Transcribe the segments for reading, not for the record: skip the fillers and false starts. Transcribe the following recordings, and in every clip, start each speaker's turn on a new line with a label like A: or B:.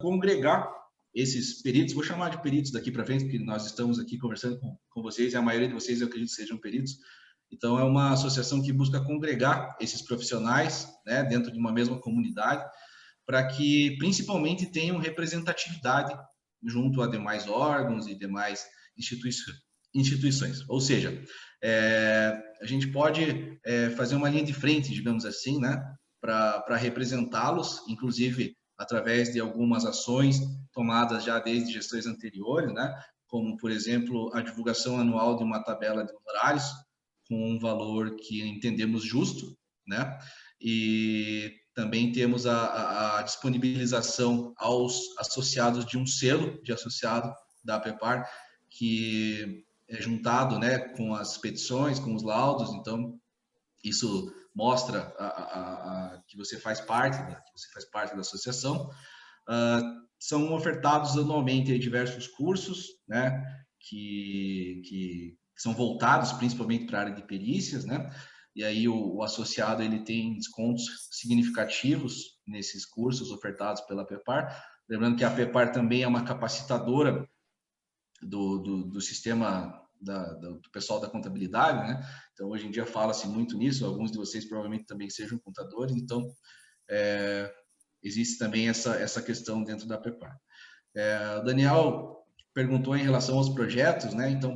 A: congregar esses peritos, vou chamar de peritos daqui para frente, porque nós estamos aqui conversando com vocês, e a maioria de vocês eu acredito que sejam peritos. Então, é uma associação que busca congregar esses profissionais, né, dentro de uma mesma comunidade, para que, principalmente, tenham representatividade junto a demais órgãos e demais instituições. Ou seja, a gente pode fazer uma linha de frente, digamos assim, né, para representá-los, inclusive através de algumas ações tomadas já desde gestões anteriores, né, como, por exemplo, a divulgação anual de uma tabela de honorários com um valor que entendemos justo, né, e também temos a disponibilização aos associados de um selo de associado da APEPAR, que é juntado, né, com as petições, com os laudos. Então, isso mostra que você faz parte da associação. São ofertados anualmente diversos cursos, né, que são voltados principalmente para a área de perícias, né? E aí o associado ele tem descontos significativos nesses cursos ofertados pela APEPAR. Lembrando que a APEPAR também é uma capacitadora do sistema do pessoal da contabilidade, né? Então, hoje em dia fala-se muito nisso, alguns de vocês provavelmente também sejam contadores, então existe também essa questão dentro da APEPAR. O Daniel perguntou em relação aos projetos, né? Então,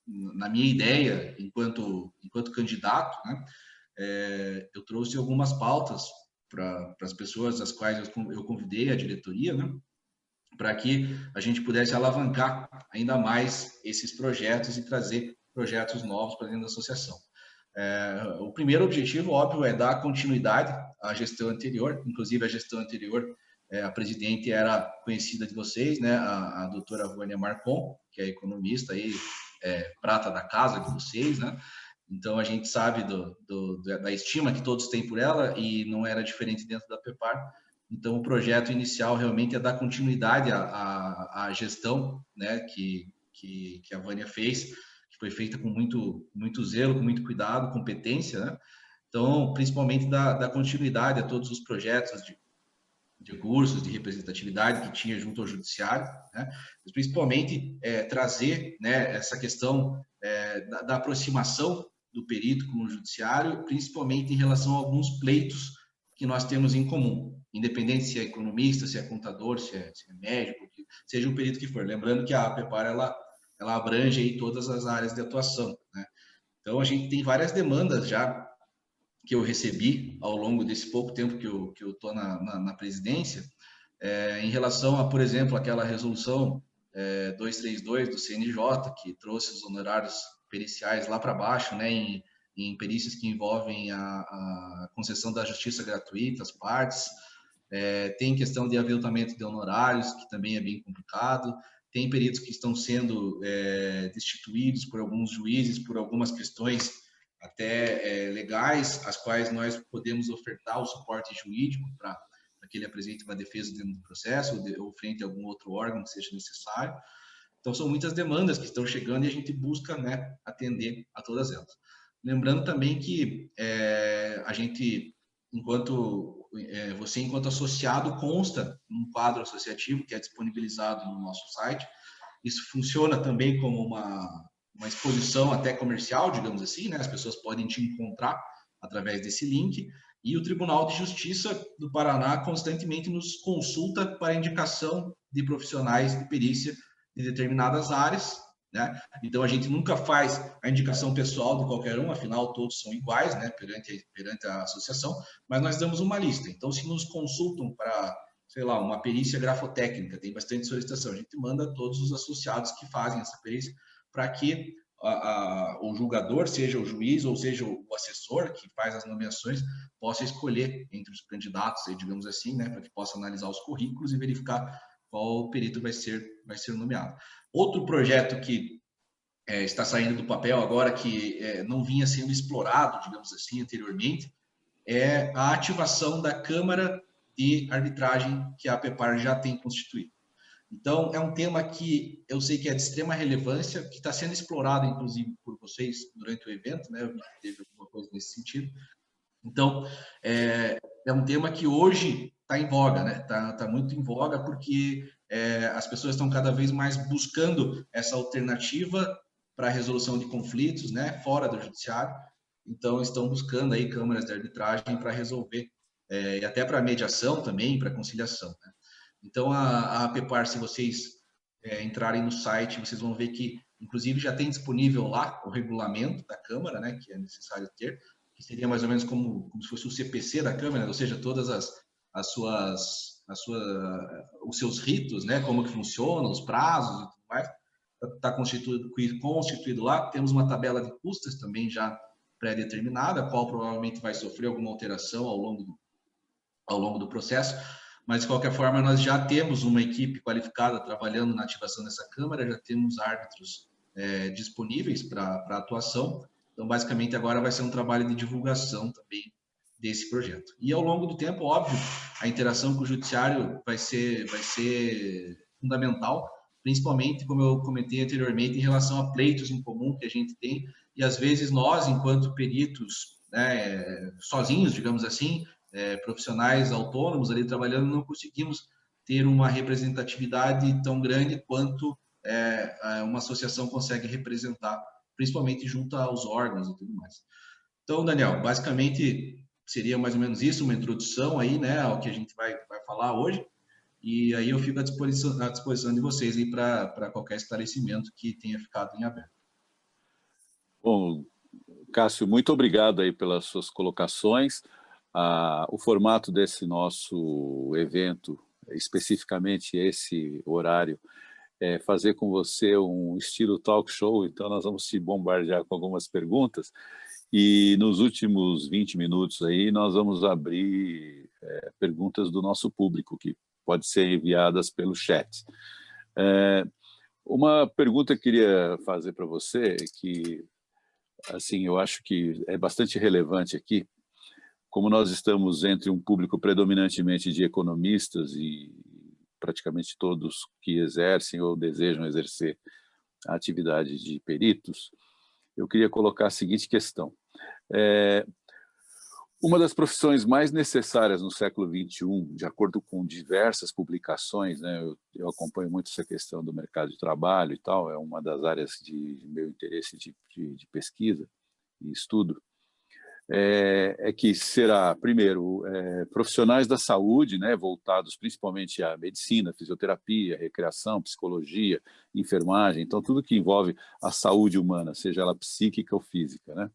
A: na minha ideia, enquanto candidato, né, eu trouxe algumas pautas para as pessoas às quais eu convidei a diretoria, né, para que a gente pudesse alavancar ainda mais esses projetos e trazer projetos novos para dentro da associação. O primeiro objetivo, óbvio, é dar continuidade à gestão anterior. Inclusive, a gestão anterior, a presidente era conhecida de vocês, né, a doutora Vânia Marcon, que é economista aí, prata da casa de vocês, né? Então, a gente sabe da estima que todos têm por ela, e não era diferente dentro da APEPAR. Então, o projeto inicial realmente é dar continuidade à gestão, né, que a Vânia fez, que foi feita com muito zelo, com muito cuidado, competência, né? Então, principalmente dar continuidade a todos os projetos de cursos, de representatividade que tinha junto ao judiciário, né? Mas principalmente trazer, né, essa questão da aproximação do perito com o judiciário, principalmente em relação a alguns pleitos que nós temos em comum, independente se é economista, se é contador, se é médico, seja o perito que for. Lembrando que a APEPAR, ela abrange aí todas as áreas de atuação, né? Então, a gente tem várias demandas já que eu recebi ao longo desse pouco tempo que eu estou na presidência, em relação a, por exemplo, aquela resolução 232 do CNJ, que trouxe os honorários periciais lá para baixo, né, em perícias que envolvem a concessão da justiça gratuita, as partes. Tem questão de aviltamento de honorários, que também é bem complicado. Tem peritos que estão sendo destituídos por alguns juízes, por algumas questões até legais, as quais nós podemos ofertar o suporte jurídico para que ele apresente uma defesa dentro do processo, ou frente a algum outro órgão que seja necessário. Então, são muitas demandas que estão chegando e a gente busca, né, atender a todas elas. Lembrando também que a gente, você, enquanto associado, consta num quadro associativo que é disponibilizado no nosso site. Isso funciona também como uma exposição até comercial, digamos assim, né? As pessoas podem te encontrar através desse link, e o Tribunal de Justiça do Paraná constantemente nos consulta para indicação de profissionais de perícia de determinadas áreas, né? Então, a gente nunca faz a indicação pessoal de qualquer um, afinal, todos são iguais, né, perante a associação, mas nós damos uma lista. Então, se nos consultam para, sei lá, uma perícia grafotécnica, tem bastante solicitação, a gente manda todos os associados que fazem essa perícia para que o julgador, seja o juiz ou seja o assessor que faz as nomeações, possa escolher entre os candidatos, digamos assim, né, para que possa analisar os currículos e verificar qual perito vai ser nomeado. Outro projeto que está saindo do papel agora, que não vinha sendo explorado, digamos assim, anteriormente, é a ativação da Câmara de Arbitragem que a APEPAR já tem constituído. Então, é um tema que eu sei que é de extrema relevância, que está sendo explorado, inclusive, por vocês durante o evento, né? Eu vi que teve alguma coisa nesse sentido. Então, é um tema que hoje tá em voga, né? Tá muito em voga porque as pessoas estão cada vez mais buscando essa alternativa para a resolução de conflitos, né, fora do judiciário. Então, estão buscando aí câmaras de arbitragem para resolver, e até para mediação também, para conciliação, né? Então, a APPAR, se vocês entrarem no site, vocês vão ver que, inclusive, já tem disponível lá o regulamento da Câmara, né, que é necessário ter, que seria mais ou menos como se fosse o CPC da Câmara, ou seja, todas os seus ritos, né, como que funcionam, os prazos e tudo mais, está constituído lá. Temos uma tabela de custas também já pré-determinada, a qual provavelmente vai sofrer alguma alteração ao longo do processo, mas de qualquer forma nós já temos uma equipe qualificada trabalhando na ativação dessa Câmara, já temos árbitros disponíveis para atuação. Então, basicamente, agora vai ser um trabalho de divulgação também desse projeto. E ao longo do tempo, óbvio, a interação com o judiciário vai ser fundamental, principalmente, como eu comentei anteriormente, em relação a pleitos em comum que a gente tem, e às vezes nós, enquanto peritos, né, sozinhos, digamos assim, profissionais autônomos ali trabalhando, não conseguimos ter uma representatividade tão grande quanto uma associação consegue representar, principalmente junto aos órgãos e tudo mais. Então, Daniel, basicamente seria mais ou menos isso, uma introdução aí, né, ao que a gente vai falar hoje, e aí eu fico à disposição de vocês aí para qualquer esclarecimento que tenha ficado em aberto.
B: Bom, Cássio, muito obrigado aí pelas suas colocações. O formato desse nosso evento, especificamente esse horário, é fazer com você um estilo talk show, então nós vamos te bombardear com algumas perguntas, e nos últimos 20 minutos aí nós vamos abrir perguntas do nosso público, que pode ser enviadas pelo chat. Uma pergunta que eu queria fazer para você, que assim, eu acho que é bastante relevante aqui, como nós estamos entre um público predominantemente de economistas e praticamente todos que exercem ou desejam exercer a atividade de peritos, eu queria colocar a seguinte questão. Uma das profissões mais necessárias no século XXI, de acordo com diversas publicações, né, eu acompanho muito essa questão do mercado de trabalho e tal, é uma das áreas de meu interesse de pesquisa e estudo, é que será, primeiro, profissionais da saúde, né, voltados principalmente à medicina, fisioterapia, recreação, psicologia, enfermagem, então tudo que envolve a saúde humana, seja ela psíquica ou física, né?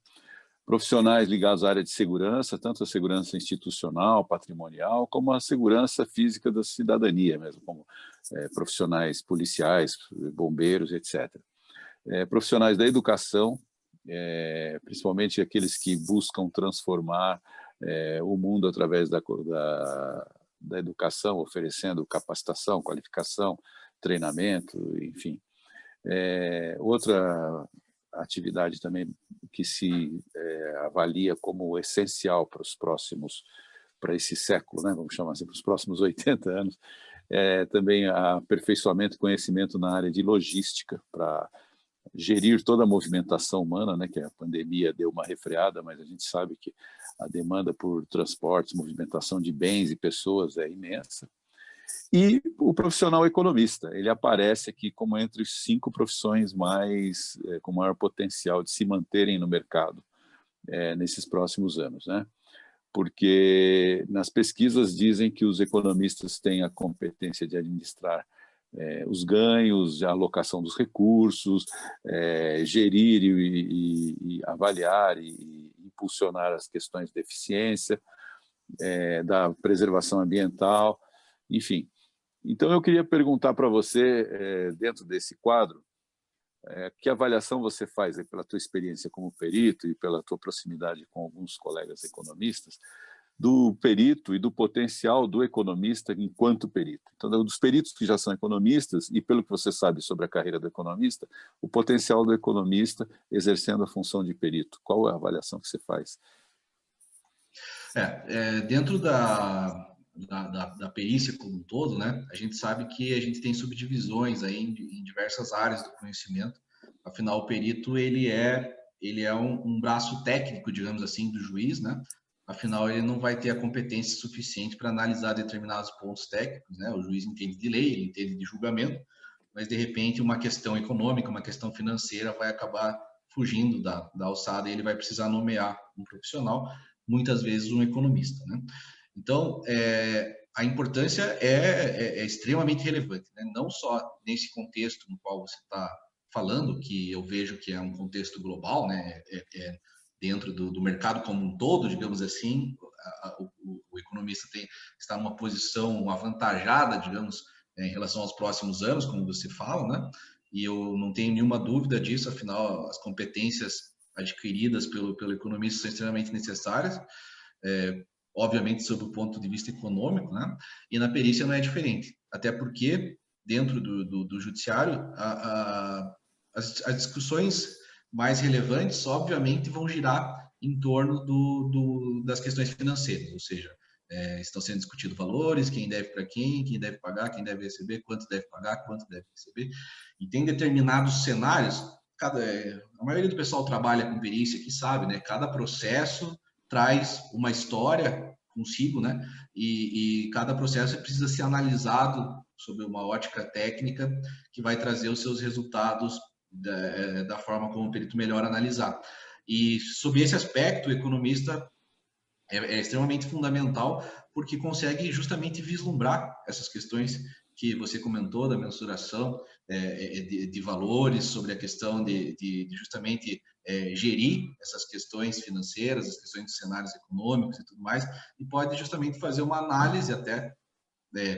B: Profissionais ligados à área de segurança, tanto a segurança institucional, patrimonial, como a segurança física da cidadania mesmo, como profissionais policiais, bombeiros, etc. Profissionais da educação, principalmente aqueles que buscam transformar o mundo através da educação, oferecendo capacitação, qualificação, treinamento, enfim. Outra atividade também que se avalia como essencial para esse século, né, vamos chamar assim, para os próximos 80 anos, também aperfeiçoamento e conhecimento na área de logística, para gerir toda a movimentação humana, né, que a pandemia deu uma refreada, mas a gente sabe que a demanda por transportes, movimentação de bens e pessoas é imensa. E o profissional economista, ele aparece aqui como entre os 5 profissões com maior potencial de se manterem no mercado nesses próximos anos, né? Porque nas pesquisas dizem que os economistas têm a competência de administrar os ganhos, a alocação dos recursos, gerir e avaliar e impulsionar as questões de eficiência, da preservação ambiental, enfim. Então, eu queria perguntar para você, dentro desse quadro, que avaliação você faz pela tua experiência como perito e pela tua proximidade com alguns colegas economistas, do perito e do potencial do economista enquanto perito. Então, dos peritos que já são economistas, e pelo que você sabe sobre a carreira do economista, o potencial do economista exercendo a função de perito. Qual é a avaliação que você faz?
A: Dentro da perícia como um todo, né, a gente sabe que a gente tem subdivisões aí em diversas áreas do conhecimento. Afinal, o perito ele é um braço técnico, digamos assim, do juiz, né? afinal ele não vai ter a competência suficiente para analisar determinados pontos técnicos, né? O juiz entende de lei, ele entende de julgamento, mas de repente uma questão econômica, uma questão financeira vai acabar fugindo da alçada e ele vai precisar nomear um profissional, muitas vezes um economista, né? Então, a importância é extremamente relevante, né? Não só nesse contexto no qual você está falando, que eu vejo que é um contexto global, né? Dentro do mercado como um todo, digamos assim, o economista está numa posição avantajada, digamos, em relação aos próximos anos, como você fala, né? E eu não tenho nenhuma dúvida disso, afinal, as competências adquiridas pelo economista são extremamente necessárias, obviamente, sob o ponto de vista econômico, né? E na perícia não é diferente, até porque, dentro do judiciário, as discussões mais relevantes, obviamente, vão girar em torno das questões financeiras, ou seja, estão sendo discutidos valores, quem deve para quem deve pagar, quem deve receber, quanto deve pagar, quanto deve receber. E tem determinados cenários, a maioria do pessoal trabalha com perícia que sabe, né? Cada processo traz uma história consigo, né? E cada processo precisa ser analisado sob uma ótica técnica que vai trazer os seus resultados da forma como o perito melhor analisar. E sob esse aspecto, o economista é extremamente fundamental porque consegue justamente vislumbrar essas questões que você comentou da mensuração de valores, sobre a questão de justamente gerir essas questões financeiras, as questões dos cenários econômicos e tudo mais, e pode justamente fazer uma análise até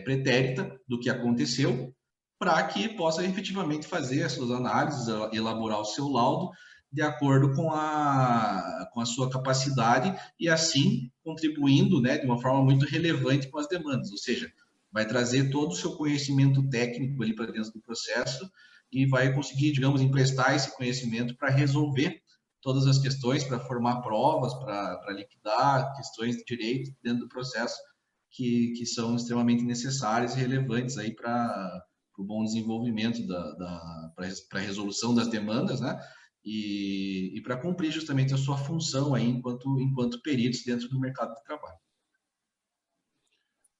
A: pretérita do que aconteceu, para que possa efetivamente fazer as suas análises, elaborar o seu laudo de acordo com a sua capacidade e assim contribuindo, né, de uma forma muito relevante com as demandas, ou seja, vai trazer todo o seu conhecimento técnico ali para dentro do processo e vai conseguir, digamos, emprestar esse conhecimento para resolver todas as questões, para formar provas, para liquidar questões de direito dentro do processo que são extremamente necessárias e relevantes aí para o bom desenvolvimento para a resolução das demandas, né? E para cumprir justamente a sua função aí enquanto peritos dentro do mercado de trabalho.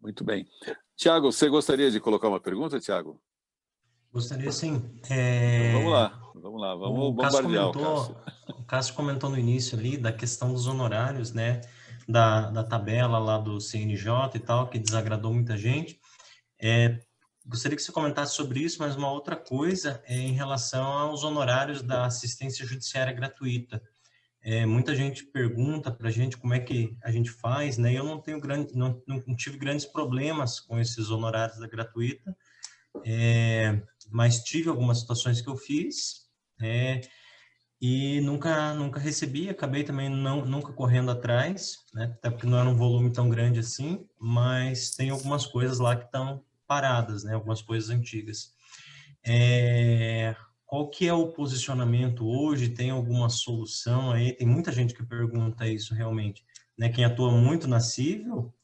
B: Muito bem. Tiago, você gostaria de colocar uma pergunta, Tiago?
C: Gostaria sim.
B: Vamos lá, vamos bombardear o Cássio.
C: O Cássio comentou no início ali da questão dos honorários, né? Da tabela lá do CNJ e tal, que desagradou muita gente. Gostaria que você comentasse sobre isso, mas uma outra coisa é em relação aos honorários da assistência judiciária gratuita. Muita gente pergunta para a gente como é que a gente faz, né? Eu não tive grandes problemas com esses honorários da gratuita, mas tive algumas situações que eu fiz, e nunca recebi, acabei também nunca correndo atrás, né? Até porque não era um volume tão grande assim, mas tem algumas coisas lá que estão paradas, né? Algumas coisas antigas. Qual que é o posicionamento hoje? Tem alguma solução aí? Tem muita gente que pergunta isso realmente, né? Quem atua muito na civil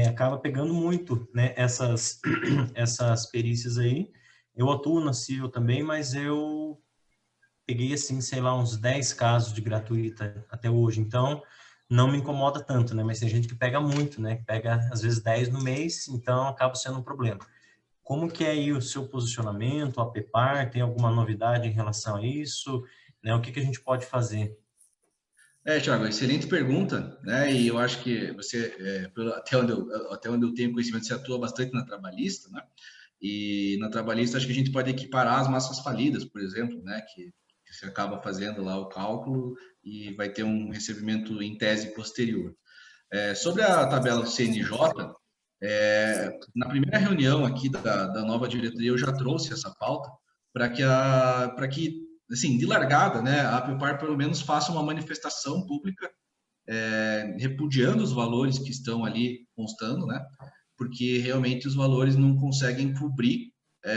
C: acaba pegando muito, né? Essas perícias aí. Eu atuo na civil também, mas eu peguei, assim, sei lá, uns 10 casos de gratuita até hoje, então não me incomoda tanto, né? Mas tem gente que pega muito, né? Pega, às vezes, 10 no mês, então acaba sendo um problema. Como que é aí o seu posicionamento, a PEPAR? Tem alguma novidade em relação a isso? Né? O que a gente pode fazer?
A: Thiago, excelente pergunta, né? E eu acho que você, até onde eu tenho conhecimento, você atua bastante na trabalhista, né? E na trabalhista acho que a gente pode equiparar as massas falidas, por exemplo, né? Que você acaba fazendo lá o cálculo e vai ter um recebimento em tese posterior. Sobre a tabela do CNJ, na primeira reunião aqui da nova diretoria eu já trouxe essa pauta para que assim, de largada, né, a APEPAR pelo menos faça uma manifestação pública repudiando os valores que estão ali constando, né, porque realmente os valores não conseguem cobrir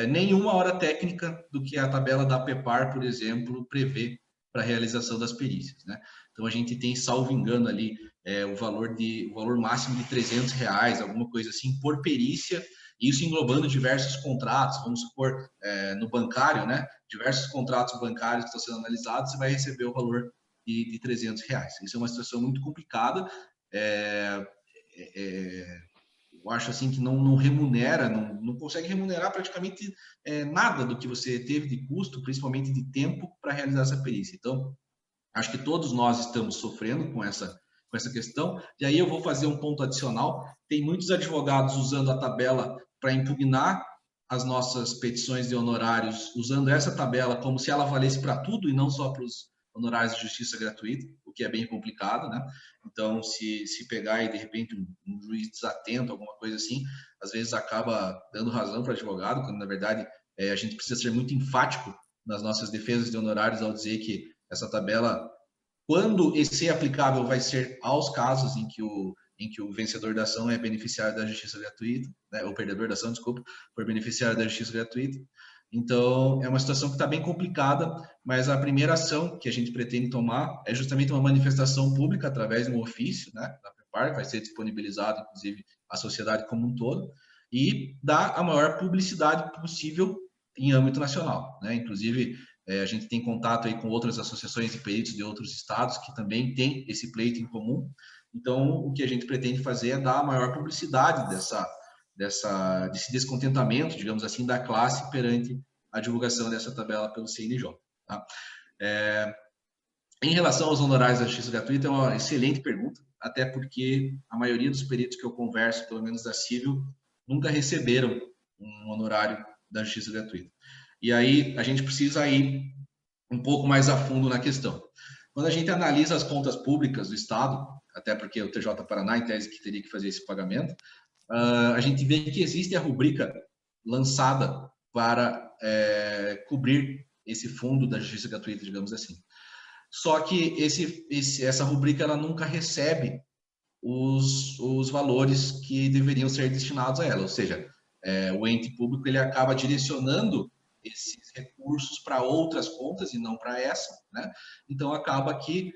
A: nenhuma hora técnica do que a tabela da APEPAR, por exemplo, prevê para a realização das perícias, né. Então a gente tem, salvo engano ali, o valor máximo de R$300, alguma coisa assim, por perícia, isso englobando diversos contratos, vamos supor, no bancário, né, diversos contratos bancários que estão sendo analisados, você vai receber o valor de R$300. Isso é uma situação muito complicada eu acho assim que não remunera, não consegue remunerar praticamente nada do que você teve de custo, principalmente de tempo, para realizar essa perícia. Então, acho que todos nós estamos sofrendo com essa questão. E aí eu vou fazer um ponto adicional. Tem muitos advogados usando a tabela para impugnar as nossas petições de honorários, usando essa tabela como se ela valesse para tudo e não só para os honorários de justiça gratuita, o que é bem complicado, né? Então, se pegar e, de repente, um juiz desatento, alguma coisa assim, às vezes acaba dando razão para o advogado, quando, na verdade, a gente precisa ser muito enfático nas nossas defesas de honorários ao dizer que essa tabela, quando ser aplicável, vai ser aos casos em que o vencedor da ação é beneficiário da justiça gratuita, né? O perdedor da ação, desculpa, foi beneficiário da justiça gratuita. Então, é uma situação que está bem complicada, mas a primeira ação que a gente pretende tomar é justamente uma manifestação pública através de um ofício, né, da Prepar, que vai ser disponibilizado, inclusive, à sociedade como um todo, e dar a maior publicidade possível em âmbito nacional, né? Inclusive, a gente tem contato aí com outras associações de peritos de outros estados que também têm esse pleito em comum. Então, o que a gente pretende fazer é dar a maior publicidade desse descontentamento, digamos assim, da classe perante a divulgação dessa tabela pelo CNJ. Tá? Em relação aos honorários da justiça gratuita, é uma excelente pergunta, até porque a maioria dos peritos que eu converso, pelo menos da civil, nunca receberam um honorário da justiça gratuita. E aí a gente precisa ir um pouco mais a fundo na questão. Quando a gente analisa as contas públicas do Estado, até porque o TJ Paraná, em tese, que teria que fazer esse pagamento, a gente vê que existe a rubrica lançada para cobrir esse fundo da justiça gratuita, digamos assim. Só que essa rubrica ela nunca recebe os valores que deveriam ser destinados a ela, ou seja, o ente público ele acaba direcionando esses recursos para outras contas e não para essa, né? Então acaba que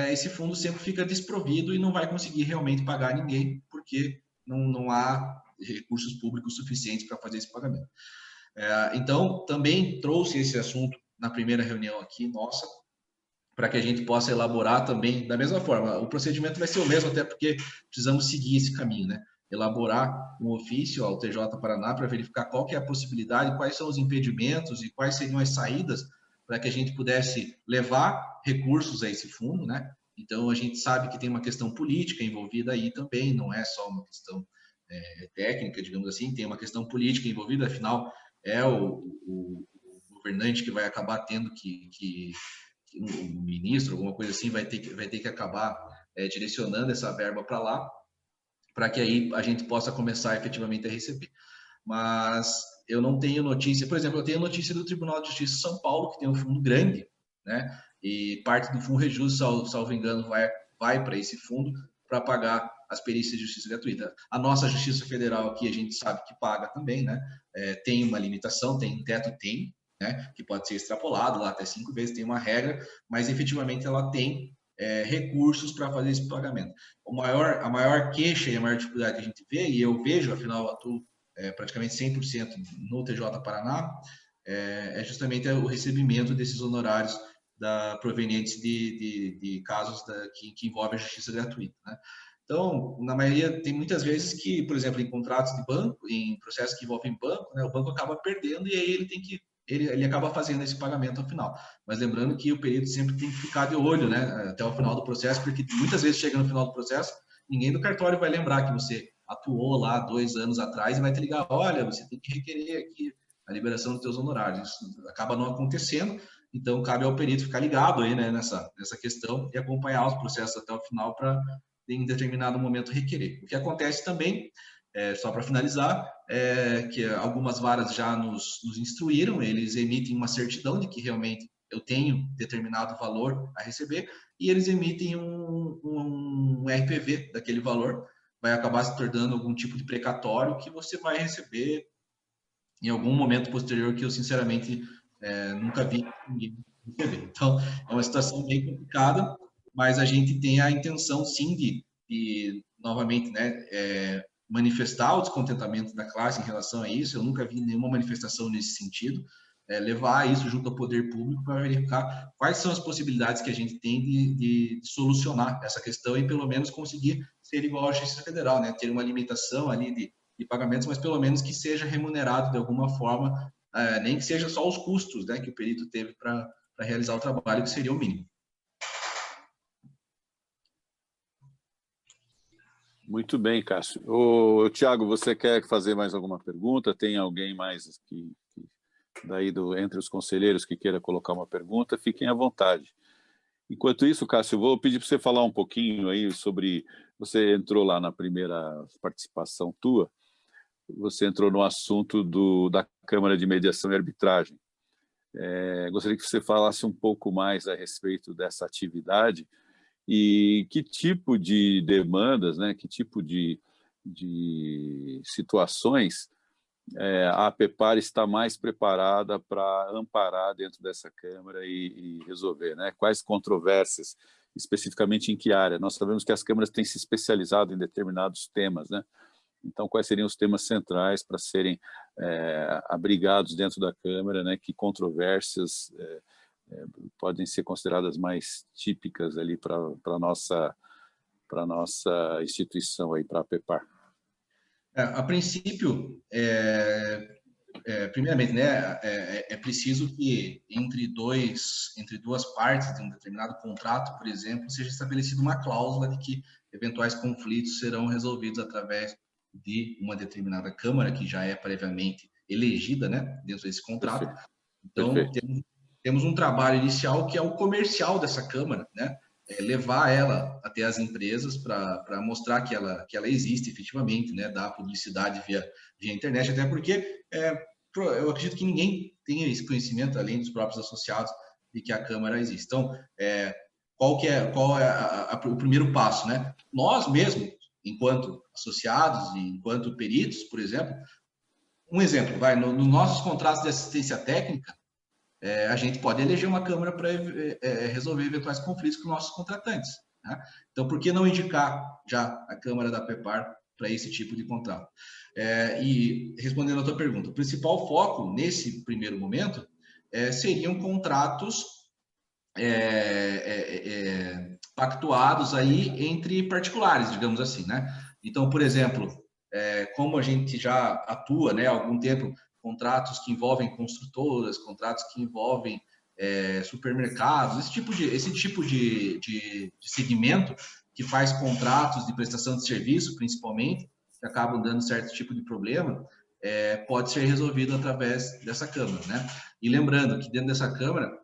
A: esse fundo sempre fica desprovido e não vai conseguir realmente pagar ninguém, porque não há recursos públicos suficientes para fazer esse pagamento. Então, também trouxe esse assunto na primeira reunião aqui, nossa, para que a gente possa elaborar também, da mesma forma, o procedimento vai ser o mesmo, até porque precisamos seguir esse caminho, né? Elaborar um ofício ao TJ Paraná para verificar qual que é a possibilidade, quais são os impedimentos e quais seriam as saídas para que a gente pudesse levar recursos a esse fundo, né? Então, a gente sabe que tem uma questão política envolvida aí também, não é só uma questão técnica, digamos assim, tem uma questão política envolvida, afinal, é o governante que vai acabar tendo que um ministro, alguma coisa assim, vai ter que acabar direcionando essa verba para lá, para que aí a gente possa começar efetivamente a receber. Mas eu não tenho notícia, por exemplo, eu tenho notícia do Tribunal de Justiça de São Paulo, que tem um fundo grande, né? E parte do fundo Rejus, salvo engano, vai para esse fundo para pagar as perícias de justiça gratuita. A nossa Justiça Federal aqui, a gente sabe que paga também, né? Tem uma limitação, tem um teto, né? Que pode ser extrapolado lá até 5 vezes, tem uma regra, mas efetivamente ela tem recursos para fazer esse pagamento. A maior queixa e a maior dificuldade que a gente vê, e eu vejo, afinal, eu atuo praticamente 100% no TJ Paraná, é justamente o recebimento desses honorários provenientes de casos que envolvem a justiça gratuita, né? Então, na maioria, tem muitas vezes que, por exemplo, em contratos de banco, em processos que envolvem banco, né, o banco acaba perdendo e aí ele acaba fazendo esse pagamento ao final. Mas lembrando que o perito sempre tem que ficar de olho, né, até o final do processo, porque muitas vezes chega no final do processo, ninguém do cartório vai lembrar que você atuou lá 2 anos atrás e vai te ligar, olha, você tem que requerer aqui a liberação dos seus honorários. Isso acaba não acontecendo, então cabe ao perito ficar ligado aí, né, nessa questão e acompanhar os processos até o final para, em determinado momento, requerer. O que acontece também, só para finalizar, que algumas varas já nos instruíram, eles emitem uma certidão de que realmente eu tenho determinado valor a receber e eles emitem um RPV daquele valor, vai acabar se tornando algum tipo de precatório que você vai receber em algum momento posterior que eu, sinceramente, nunca vi ninguém receber. Então, é uma situação bem complicada, mas a gente tem a intenção, sim, de novamente, né, manifestar o descontentamento da classe em relação a isso. Eu nunca vi nenhuma manifestação nesse sentido. Levar isso junto ao poder público para verificar quais são as possibilidades que a gente tem de solucionar essa questão e, pelo menos, conseguir ser igual à Justiça Federal, né? Ter uma limitação ali de pagamentos, mas pelo menos que seja remunerado de alguma forma, nem que seja só os custos, né, que o perito teve para realizar o trabalho, que seria o mínimo.
B: Muito bem, Cássio. Ô, Tiago, você quer fazer mais alguma pergunta? Tem alguém mais daí entre os conselheiros que queira colocar uma pergunta? Fiquem à vontade. Enquanto isso, Cássio, eu vou pedir para você falar um pouquinho aí sobre... Você entrou lá na primeira participação tua, você entrou no assunto da Câmara de Mediação e Arbitragem. Gostaria que você falasse um pouco mais a respeito dessa atividade e que tipo de demandas, né, que tipo de situações a APEPAR está mais preparada para amparar dentro dessa Câmara e resolver, né? Quais controvérsias, especificamente em que área? Nós sabemos que as câmaras têm se especializado em determinados temas, né? Então, quais seriam os temas centrais para serem abrigados dentro da Câmara, né? Que controvérsias podem ser consideradas mais típicas ali para a nossa instituição, aí, para a APEPAR?
A: A princípio, primeiramente, né, é preciso que entre duas partes de um determinado contrato, por exemplo, seja estabelecida uma cláusula de que eventuais conflitos serão resolvidos através de uma determinada Câmara, que já é previamente elegida, né, dentro desse contrato.
B: Perfeito.
A: Então,
B: Perfeito.
A: temos um trabalho inicial que é o comercial dessa Câmara, né? Levar ela até as empresas para mostrar que ela existe efetivamente, né? Dar publicidade via internet, até porque eu acredito que ninguém tenha esse conhecimento, além dos próprios associados, de que a Câmara existe. Então, qual é o primeiro passo, né? Nós mesmos, enquanto associados e enquanto peritos, por exemplo, um exemplo, nos nossos contratos de assistência técnica, a gente pode eleger uma Câmara para resolver eventuais conflitos com nossos contratantes, né? Então, por que não indicar já a Câmara da APEPAR para esse tipo de contrato? E respondendo a tua pergunta, o principal foco nesse primeiro momento seriam contratos pactuados aí entre particulares, digamos assim, né? Então, por exemplo, como a gente já atua, né, há algum tempo, contratos que envolvem construtoras, contratos que envolvem supermercados, esse tipo de segmento que faz contratos de prestação de serviço, principalmente, que acabam dando certo tipo de problema, pode ser resolvido através dessa Câmara, né? E lembrando que dentro dessa Câmara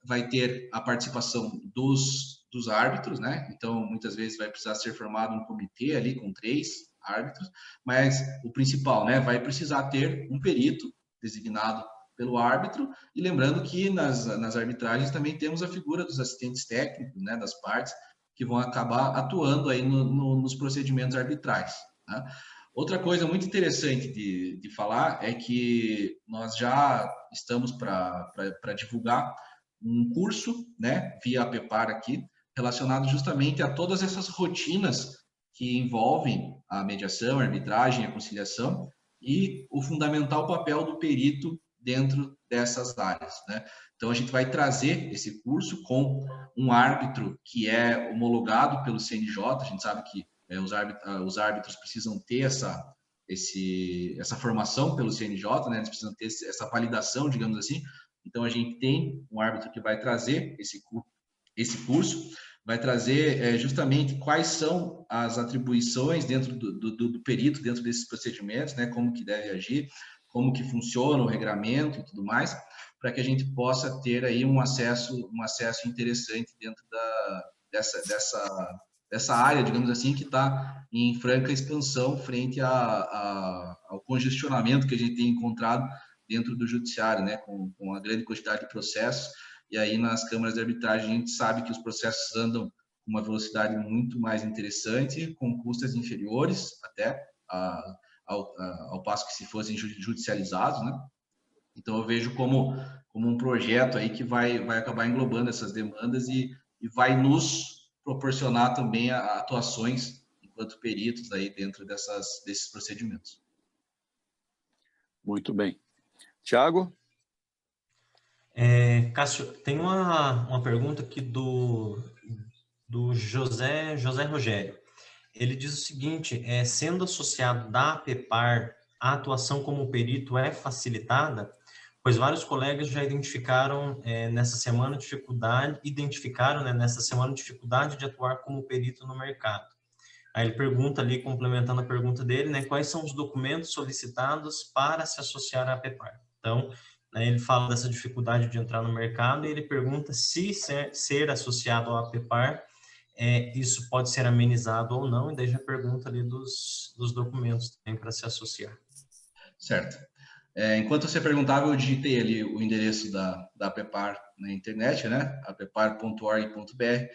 A: vai ter a participação dos árbitros, né? Então, muitas vezes vai precisar ser formado um comitê ali com 3 árbitros, mas o principal, né? Vai precisar ter um perito designado pelo árbitro, e lembrando que nas arbitragens também temos a figura dos assistentes técnicos, né? Das partes, que vão acabar atuando aí nos procedimentos arbitrais, né? Outra coisa muito interessante de falar é que nós já estamos para divulgar um curso, né, via APEPAR aqui, relacionado justamente a todas essas rotinas que envolvem a mediação, a arbitragem, a conciliação e o fundamental papel do perito dentro dessas áreas, né? Então, a gente vai trazer esse curso com um árbitro que é homologado pelo CNJ. A gente sabe que os árbitros precisam ter essa formação pelo CNJ, né? Eles precisam ter essa validação, digamos assim. Então, a gente tem um árbitro que vai trazer esse curso, vai trazer justamente quais são as atribuições dentro do perito, dentro desses procedimentos, né? Como que deve agir, como que funciona o regramento e tudo mais, para que a gente possa ter aí um acesso interessante dentro dessa área, digamos assim, que está em franca expansão frente ao congestionamento que a gente tem encontrado dentro do judiciário, né, com a grande quantidade de processos. E aí nas câmaras de arbitragem a gente sabe que os processos andam com uma velocidade muito mais interessante, com custas inferiores até ao passo que se fossem judicializados, né? Então eu vejo como um projeto aí que vai acabar englobando essas demandas e vai nos proporcionar também atuações enquanto peritos aí dentro desses procedimentos.
B: Muito bem. Tiago?
C: Cássio, tem uma pergunta aqui do José Rogério. Ele diz o seguinte, sendo associado da APEPAR, a atuação como perito é facilitada, pois vários colegas já identificaram nessa semana dificuldade de atuar como perito no mercado. Aí ele pergunta ali, complementando a pergunta dele, né, quais são os documentos solicitados para se associar à APEPAR. Então, né, ele fala dessa dificuldade de entrar no mercado e ele pergunta se ser associado ao APEPAR, isso pode ser amenizado ou não, e daí já pergunta ali dos documentos também para se associar.
A: Certo. Enquanto você perguntava, eu digitei ali o endereço da APEPAR na internet, né? apepar.org.br.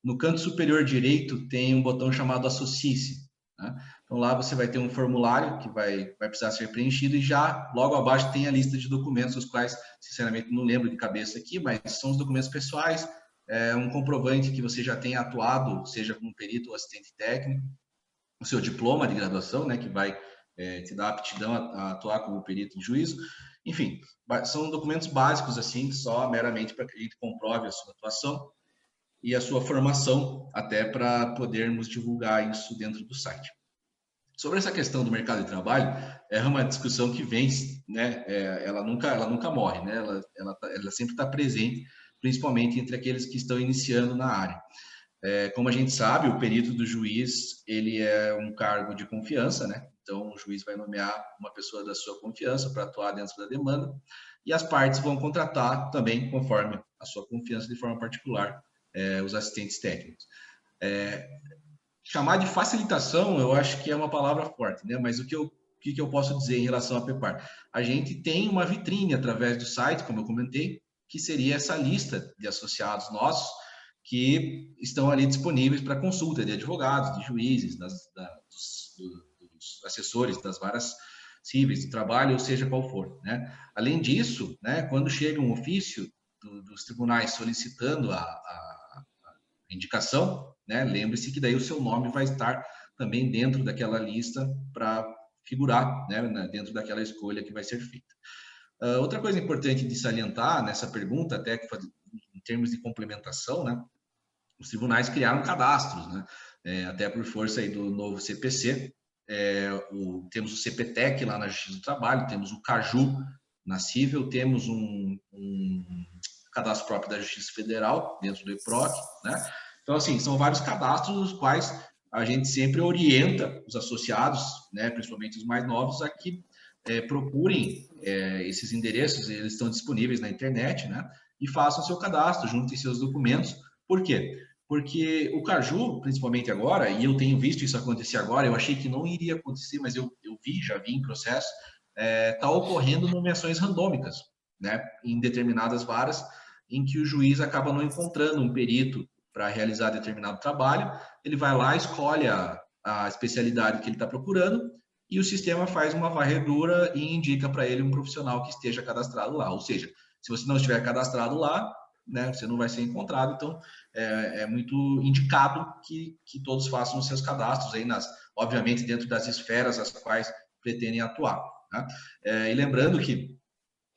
A: No canto superior direito tem um botão chamado Associe-se. Né? Então lá você vai ter um formulário que vai precisar ser preenchido e já logo abaixo tem a lista de documentos, os quais, sinceramente, não lembro de cabeça aqui, mas são os documentos pessoais, um comprovante que você já tenha atuado, seja como perito ou assistente técnico, o seu diploma de graduação, né, que vai te dar aptidão a atuar como perito em juízo. Enfim, são documentos básicos, assim, só meramente para que a gente comprove a sua atuação e a sua formação, até para podermos divulgar isso dentro do site. Sobre essa questão do mercado de trabalho, é uma discussão que vem, né? Ela nunca morre, né? Ela sempre está presente, principalmente entre aqueles que estão iniciando na área. Como a gente sabe, o perito do juiz, ele é um cargo de confiança, né? Então, o juiz vai nomear uma pessoa da sua confiança para atuar dentro da demanda e as partes vão contratar também, conforme a sua confiança, de forma particular, os assistentes técnicos. Chamar de facilitação, eu acho que é uma palavra forte, né? Mas o que eu posso dizer em relação à PEPAR? A gente tem uma vitrine através do site, como eu comentei, que seria essa lista de associados nossos, que estão ali disponíveis para consulta de advogados, de juízes, dos assessores das varas cíveis de trabalho, ou seja qual for, né? Além disso, né, quando chega um ofício dos tribunais solicitando a indicação, né, lembre-se que daí o seu nome vai estar também dentro daquela lista para figurar, né, dentro daquela escolha que vai ser feita. Outra coisa importante de salientar nessa pergunta, até que em termos de complementação, né, os tribunais criaram cadastros, né? Até por força aí do novo CPC, temos o CPTEC lá na Justiça do Trabalho, temos o CAJU na Cível, temos um cadastro próprio da Justiça Federal, dentro do EPROC, né? Então, assim, são vários cadastros nos quais a gente sempre orienta os associados, né, principalmente os mais novos, a que procurem esses endereços, eles estão disponíveis na internet, né? E façam seu cadastro, juntem seus documentos. Por quê? Porque o Caju, principalmente agora, e eu tenho visto isso acontecer agora, eu achei que não iria acontecer, mas eu já vi em processo, está ocorrendo nomeações randômicas, né, em determinadas varas, em que o juiz acaba não encontrando um perito para realizar determinado trabalho, ele vai lá, escolhe a especialidade que ele está procurando, e o sistema faz uma varredura e indica para ele um profissional que esteja cadastrado lá. Ou seja, se você não estiver cadastrado lá, né, você não vai ser encontrado. Então, é muito indicado que todos façam os seus cadastros aí, obviamente, dentro das esferas as quais pretendem atuar. Né? E lembrando que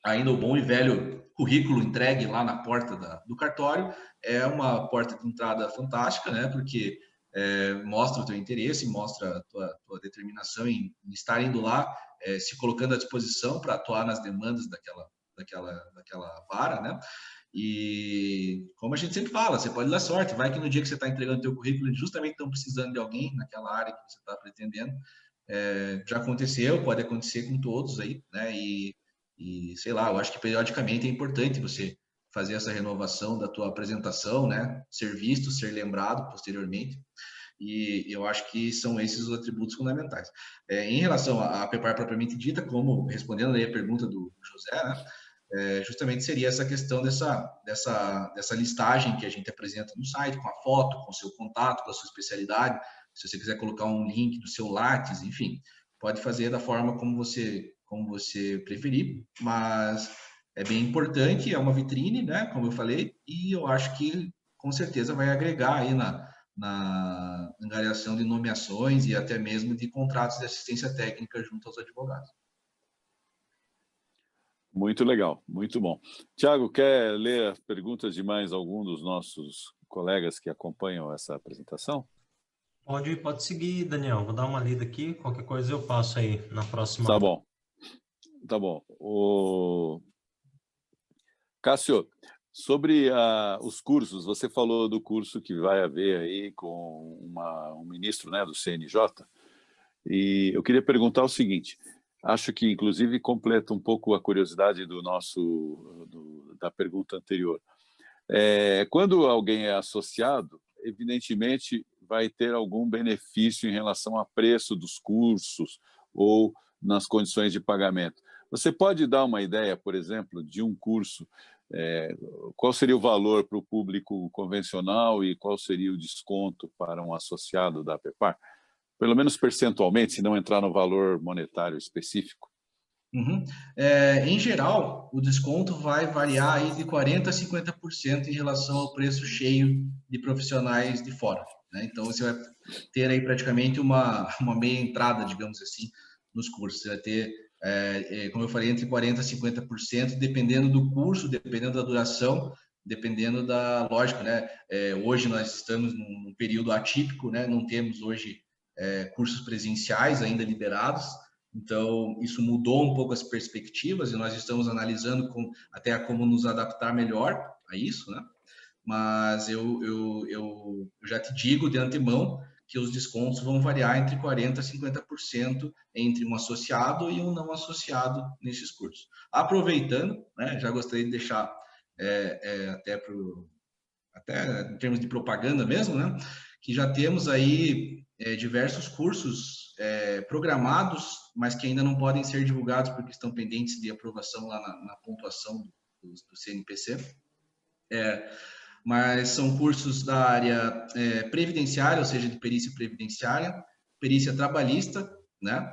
A: ainda o bom e velho currículo entregue lá na porta do cartório é uma porta de entrada fantástica, né? Porque mostra o teu interesse, mostra a tua determinação em estar indo lá, se colocando à disposição para atuar nas demandas daquela vara, né? E como a gente sempre fala, você pode dar sorte, vai que no dia que você está entregando o teu currículo, justamente estão precisando de alguém naquela área que você está pretendendo. Já aconteceu, pode acontecer com todos aí, né? E sei lá, eu acho que periodicamente é importante você fazer essa renovação da tua apresentação, né? Ser visto, ser lembrado posteriormente. E eu acho que são esses os atributos fundamentais. Em relação à PEPAR propriamente dita, como respondendo aí a pergunta do José, né? Justamente seria essa questão dessa listagem que a gente apresenta no site, com a foto, com o seu contato, com a sua especialidade. Se você quiser colocar um link do seu Lattes, enfim, pode fazer da forma como você preferir, mas é bem importante, é uma vitrine, né, como eu falei, e eu acho que com certeza vai agregar aí na angariação de nomeações e até mesmo de contratos de assistência técnica junto aos advogados.
B: Muito legal, muito bom. Tiago, quer ler as perguntas de mais algum dos nossos colegas que acompanham essa apresentação?
C: Pode seguir, Daniel. Vou dar uma lida aqui. Qualquer coisa eu passo aí na próxima
B: Tá
C: aula.
B: bom, tá bom. Cássio, sobre os cursos, você falou do curso que vai haver aí com um ministro, né, do CNJ, e eu queria perguntar o seguinte, acho que inclusive completa um pouco a curiosidade da pergunta anterior. Quando alguém é associado, evidentemente vai ter algum benefício em relação a preço dos cursos ou nas condições de pagamento. Você pode dar uma ideia, por exemplo, de um curso, qual seria o valor para o público convencional e qual seria o desconto para um associado da APEPAR? Pelo menos percentualmente, se não entrar no valor monetário específico.
A: Uhum. Em geral, o desconto vai variar aí de 40% a 50% em relação ao preço cheio de profissionais de fora, né? Então, você vai ter aí praticamente uma meia entrada, digamos assim, nos cursos. Você vai ter, como eu falei, entre 40% a 50%, dependendo do curso, dependendo da duração, dependendo da lógica, né? Hoje nós estamos num período atípico, né? Não temos hoje cursos presenciais ainda liberados. Então, isso mudou um pouco as perspectivas e nós estamos analisando até como nos adaptar melhor a isso, né? Mas eu já te digo de antemão que os descontos vão variar entre 40% a 50% entre um associado e um não associado nesses cursos. Aproveitando, né, já gostaria de deixar até em termos de propaganda mesmo, né, que já temos aí diversos cursos programados, mas que ainda não podem ser divulgados porque estão pendentes de aprovação lá na pontuação do CNPC. Mas são cursos da área previdenciária, ou seja, de perícia previdenciária, perícia trabalhista, né?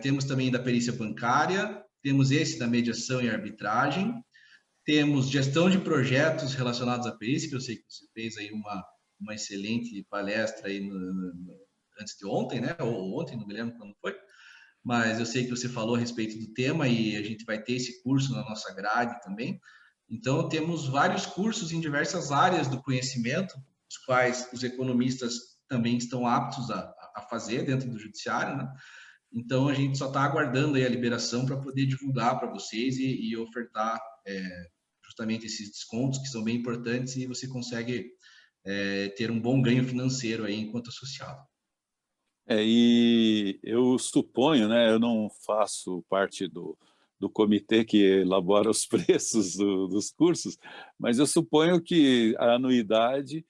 A: Temos também da perícia bancária, temos esse da mediação e arbitragem, temos gestão de projetos relacionados à perícia, que eu sei que você fez aí uma excelente palestra aí antes de ontem, né? Ou ontem, não me lembro quando foi, mas eu sei que você falou a respeito do tema e a gente vai ter esse curso na nossa grade também. Então, temos vários cursos em diversas áreas do conhecimento, os quais os economistas também estão aptos a fazer dentro do judiciário, né? Então, a gente só está aguardando aí a liberação para poder divulgar para vocês e ofertar justamente esses descontos que são bem importantes e você consegue ter um bom ganho financeiro aí enquanto associado.
B: E eu suponho, né, eu não faço parte do comitê que elabora os preços dos cursos, mas eu suponho que a anuidade,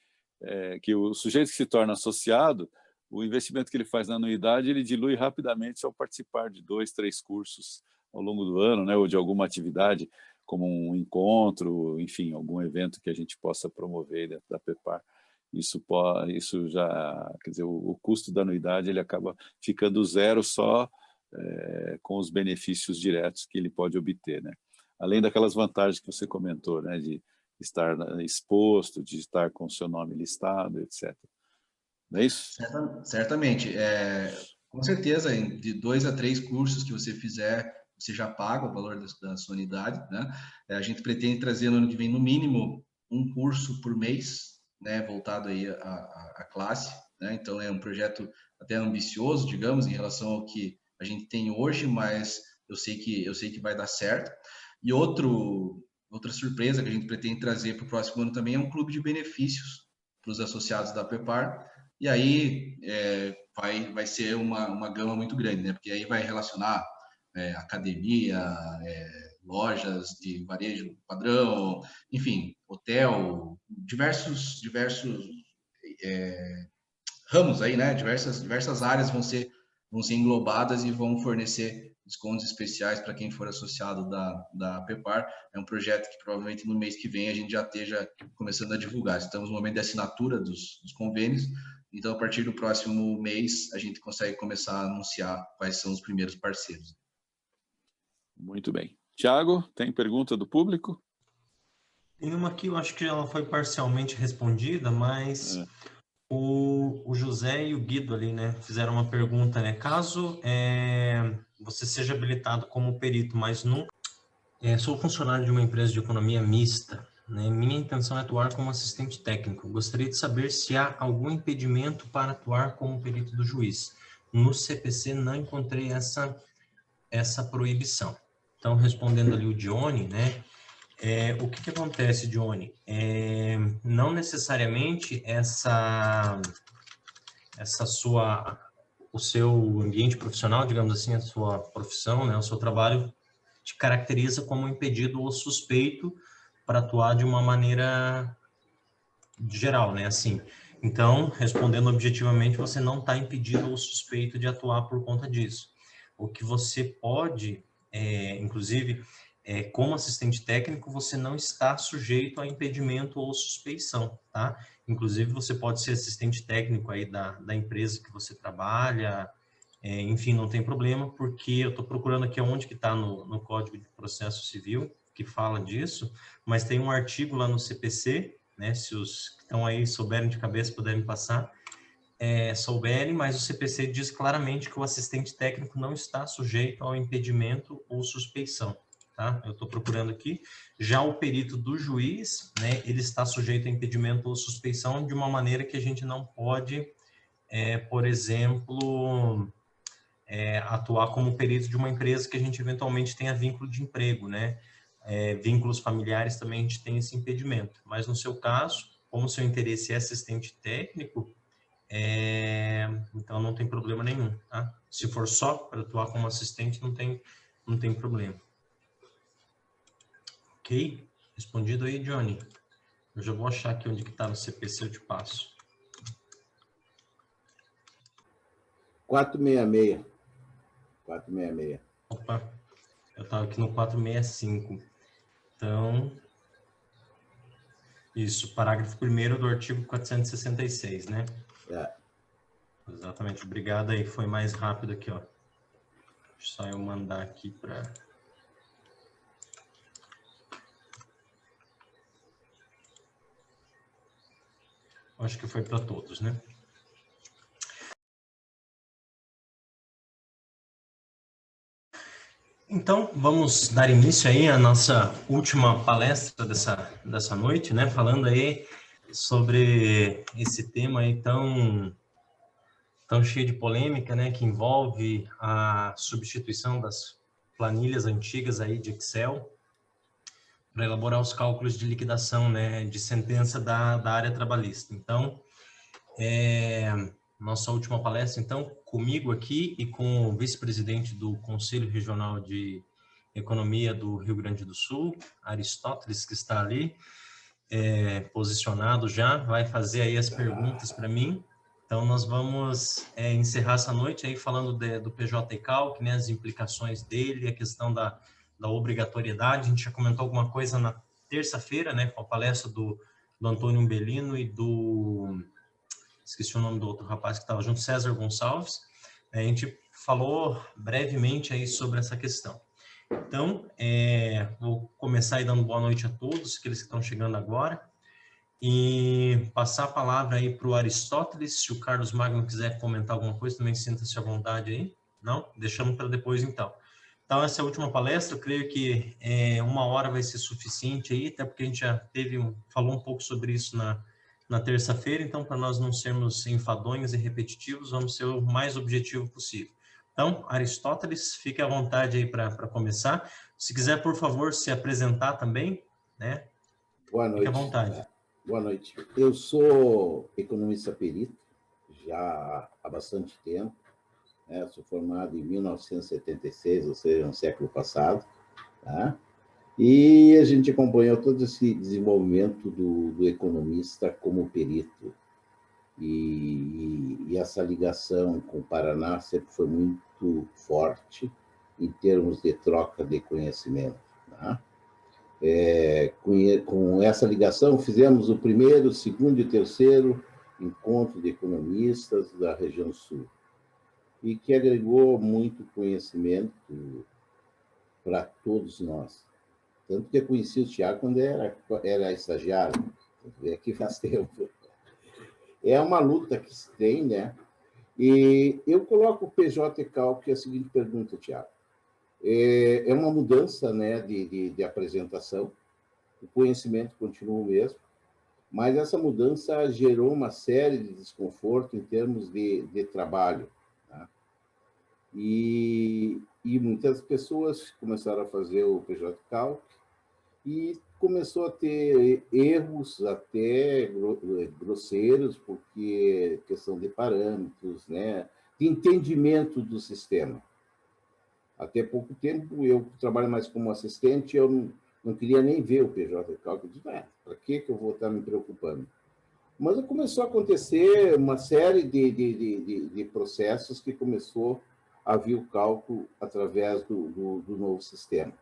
B: que o sujeito que se torna associado, o investimento que ele faz na anuidade, ele dilui rapidamente ao participar de 2, 3 cursos ao longo do ano, né, ou de alguma atividade, como um encontro, enfim, algum evento que a gente possa promover dentro da APEPAR. Isso já, quer dizer, o custo da anuidade ele acaba ficando zero só com os benefícios diretos que ele pode obter, né? Além daquelas vantagens que você comentou, né, de estar exposto, de estar com o seu nome listado, etc. Não é isso?
A: Certamente. Com certeza, de 2 a 3 cursos que você fizer, você já paga o valor da sua unidade, né? A gente pretende trazer no ano que vem, no mínimo, um curso por mês, né, voltado aí à classe, né? Então, é um projeto até ambicioso, digamos, em relação ao que a gente tem hoje, mas eu sei que vai dar certo. E outra surpresa que a gente pretende trazer para o próximo ano também é um clube de benefícios para os associados da PEPAR, e aí vai ser uma gama muito grande, né? Porque aí vai relacionar academia, lojas de varejo padrão, enfim, hotel, diversos ramos aí, né? Diversas áreas vão ser englobadas e vão fornecer descontos especiais para quem for associado da PEPAR. É um projeto que provavelmente no mês que vem a gente já esteja começando a divulgar. Estamos no momento de assinatura dos convênios, então a partir do próximo mês a gente consegue começar a anunciar quais são os primeiros parceiros.
B: Muito bem. Tiago, tem pergunta do público?
C: Tem uma aqui, eu acho que ela foi parcialmente respondida, mas o José e o Guido ali, né, fizeram uma pergunta, né? Caso você seja habilitado como perito, mas nunca... sou funcionário de uma empresa de economia mista né? Minha intenção é atuar como assistente técnico. Gostaria de saber se há algum impedimento para atuar como perito do juiz. No CPC não encontrei essa proibição. Então, respondendo ali o Dione, né? O que acontece, Dione? Não necessariamente o seu ambiente profissional, digamos assim, a sua profissão, né, o seu trabalho te caracteriza como impedido ou suspeito para atuar de uma maneira geral, né, assim. Então, respondendo objetivamente, você não está impedido ou suspeito de atuar por conta disso. O que você pode, inclusive, como assistente técnico, você não está sujeito a impedimento ou suspeição, tá? Inclusive, você pode ser assistente técnico aí da empresa que você trabalha, enfim, não tem problema, porque eu estou procurando aqui onde que está no Código de Processo Civil, que fala disso, mas tem um artigo lá no CPC, né, se os que estão aí souberem de cabeça puderem passar, souberem, mas o CPC diz claramente que o assistente técnico não está sujeito ao impedimento ou suspeição, tá? Eu estou procurando aqui. Já o perito do juiz, né, ele está sujeito a impedimento ou suspeição de uma maneira que a gente não pode, por exemplo, atuar como perito de uma empresa que a gente eventualmente tenha vínculo de emprego, né? Vínculos familiares também a gente tem esse impedimento. Mas no seu caso, como seu interesse é assistente técnico, então não tem problema nenhum, tá? Se for só para atuar como assistente, não tem problema. Ok? Respondido aí, Johnny. Eu já vou achar aqui onde que está no CPC, eu te passo.
D: 466. 466.
C: Opa, eu estava aqui no 465. Então, isso, parágrafo 1º do artigo 466, né? Exatamente, obrigado aí, foi mais rápido aqui, ó. Só eu mandar aqui para... Acho que foi para todos, né? Então, vamos dar início aí à nossa última palestra dessa noite, né? Falando aí sobre esse tema aí tão cheio de polêmica, né? Que envolve a substituição das planilhas antigas aí de Excel para elaborar os cálculos de liquidação, né? De sentença da área trabalhista. Então, nossa última palestra, então, comigo aqui e com o vice-presidente do Conselho Regional de Economia do Rio Grande do Sul, Aristóteles, que está ali, posicionado já, vai fazer aí as perguntas para mim. Então, nós vamos encerrar essa noite aí falando do PJ Calc, né, as implicações dele, a questão da obrigatoriedade. A gente já comentou alguma coisa na terça-feira, né, com a palestra do Antônio Umbelino e do... Esqueci o nome do outro rapaz que estava junto, César Gonçalves. A gente falou brevemente aí sobre essa questão. Então, vou começar aí dando boa noite a todos, aqueles que estão chegando agora, e passar a palavra aí para o Aristóteles. Se o Carlos Magno quiser comentar alguma coisa, também sinta-se à vontade aí. Não? Deixamos para depois, então. Então, essa é a última palestra. Eu creio que 1 hora vai ser suficiente aí, até porque a gente já falou um pouco sobre isso na terça-feira, então, para nós não sermos enfadonhos e repetitivos, vamos ser o mais objetivo possível. Então, Aristóteles, fique à vontade aí para começar. Se quiser, por favor, se apresentar também, né?
D: Boa noite.
C: Fique à vontade.
D: Boa noite. Eu sou economista perito, já há bastante tempo, né? Sou formado em 1976, ou seja, no século passado, tá? E a gente acompanhou todo esse desenvolvimento do economista como perito. E essa ligação com o Paraná sempre foi muito forte em termos de troca de conhecimento, tá? Com essa ligação, fizemos o primeiro, segundo e terceiro encontro de economistas da região sul, e que agregou muito conhecimento para todos nós. Tanto que eu conheci o Tiago quando era estagiário, aqui faz tempo. É uma luta que se tem, né? E eu coloco o PJ Calc, que é a seguinte pergunta, Tiago. É uma mudança, né, de apresentação. o conhecimento continua o mesmo, mas essa mudança gerou uma série de desconforto em termos de trabalho, tá? E muitas pessoas começaram a fazer o PJ Calc e começou a ter erros até grosseiros, porque questão de parâmetros, né, de entendimento do sistema. Até pouco tempo, eu trabalho mais como assistente, eu não queria nem ver o PJ Calc. Eu disse, para que eu vou estar me preocupando? Mas começou a acontecer uma série de processos que começou a vir o cálculo através do novo sistema.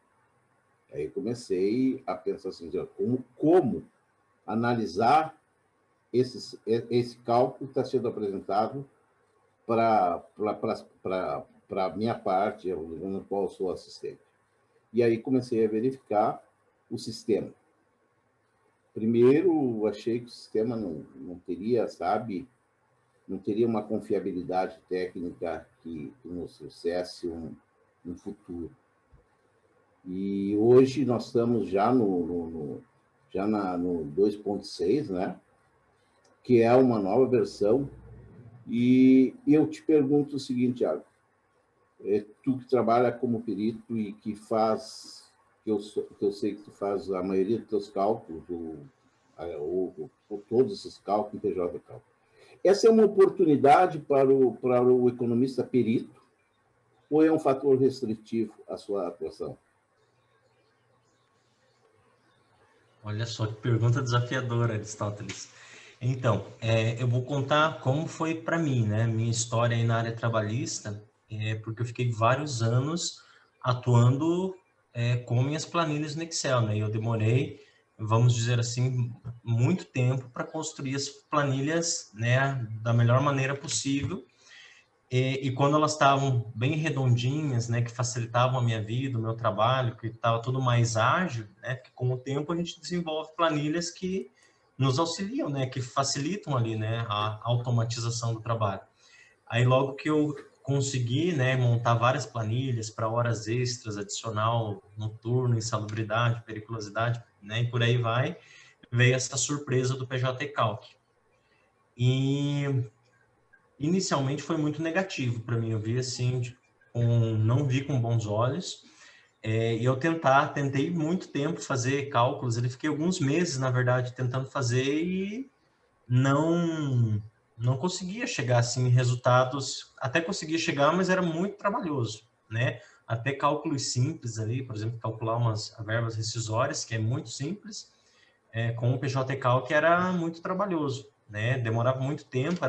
D: Aí comecei a pensar assim, como analisar esse cálculo que está sendo apresentado para a minha parte, no qual eu sou assistente. E aí comecei a verificar o sistema. Primeiro, achei que o sistema não teria, não teria uma confiabilidade técnica que nos trouxesse um futuro. E hoje nós estamos já no 2.6, né? Que é uma nova versão. E eu te pergunto o seguinte, Thiago, tu que trabalha como perito e que faz, que eu sei que tu faz a maioria dos teus cálculos, ou todos esses cálculos em PJ Cálculo. Essa é uma oportunidade para o economista perito ou é um fator restritivo à sua atuação?
C: Olha só que pergunta desafiadora, Aristóteles. Então, eu vou contar como foi para mim, né? Minha história aí na área trabalhista, porque eu fiquei vários anos atuando com minhas planilhas no Excel, né? E eu demorei, vamos dizer assim, muito tempo para construir as planilhas, né, da melhor maneira possível. E quando elas estavam bem redondinhas, né, que facilitavam a minha vida, o meu trabalho, que estava tudo mais ágil, né, porque com o tempo a gente desenvolve planilhas que nos auxiliam, né, que facilitam ali, né, a automatização do trabalho. Aí logo que eu consegui, né, montar várias planilhas para horas extras, adicional, noturno, insalubridade, periculosidade, né, e por aí vai, veio essa surpresa do PJ Calc. E inicialmente foi muito negativo para mim, eu vi assim, não vi com bons olhos, e eu tentei muito tempo fazer cálculos, fiquei alguns meses, na verdade, tentando fazer e não conseguia chegar assim em resultados, até conseguia chegar, mas era muito trabalhoso, né? Até cálculos simples ali, por exemplo, calcular umas verbas rescisórias, que é muito simples, com o PJ Calc era muito trabalhoso, né? Demorava muito tempo,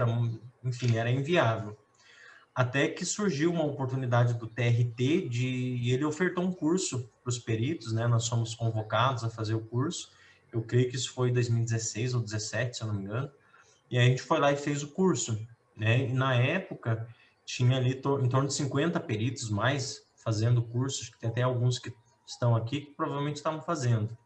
C: enfim, era inviável. Até que surgiu uma oportunidade do TRT e ele ofertou um curso para os peritos, né? Nós somos convocados a fazer o curso. Eu creio que isso foi em 2016 ou 2017, se eu não me engano. E aí a gente foi lá e fez o curso, né? E na época tinha ali em torno de 50 peritos mais fazendo o curso, acho que tem até alguns que estão aqui que provavelmente estavam fazendo.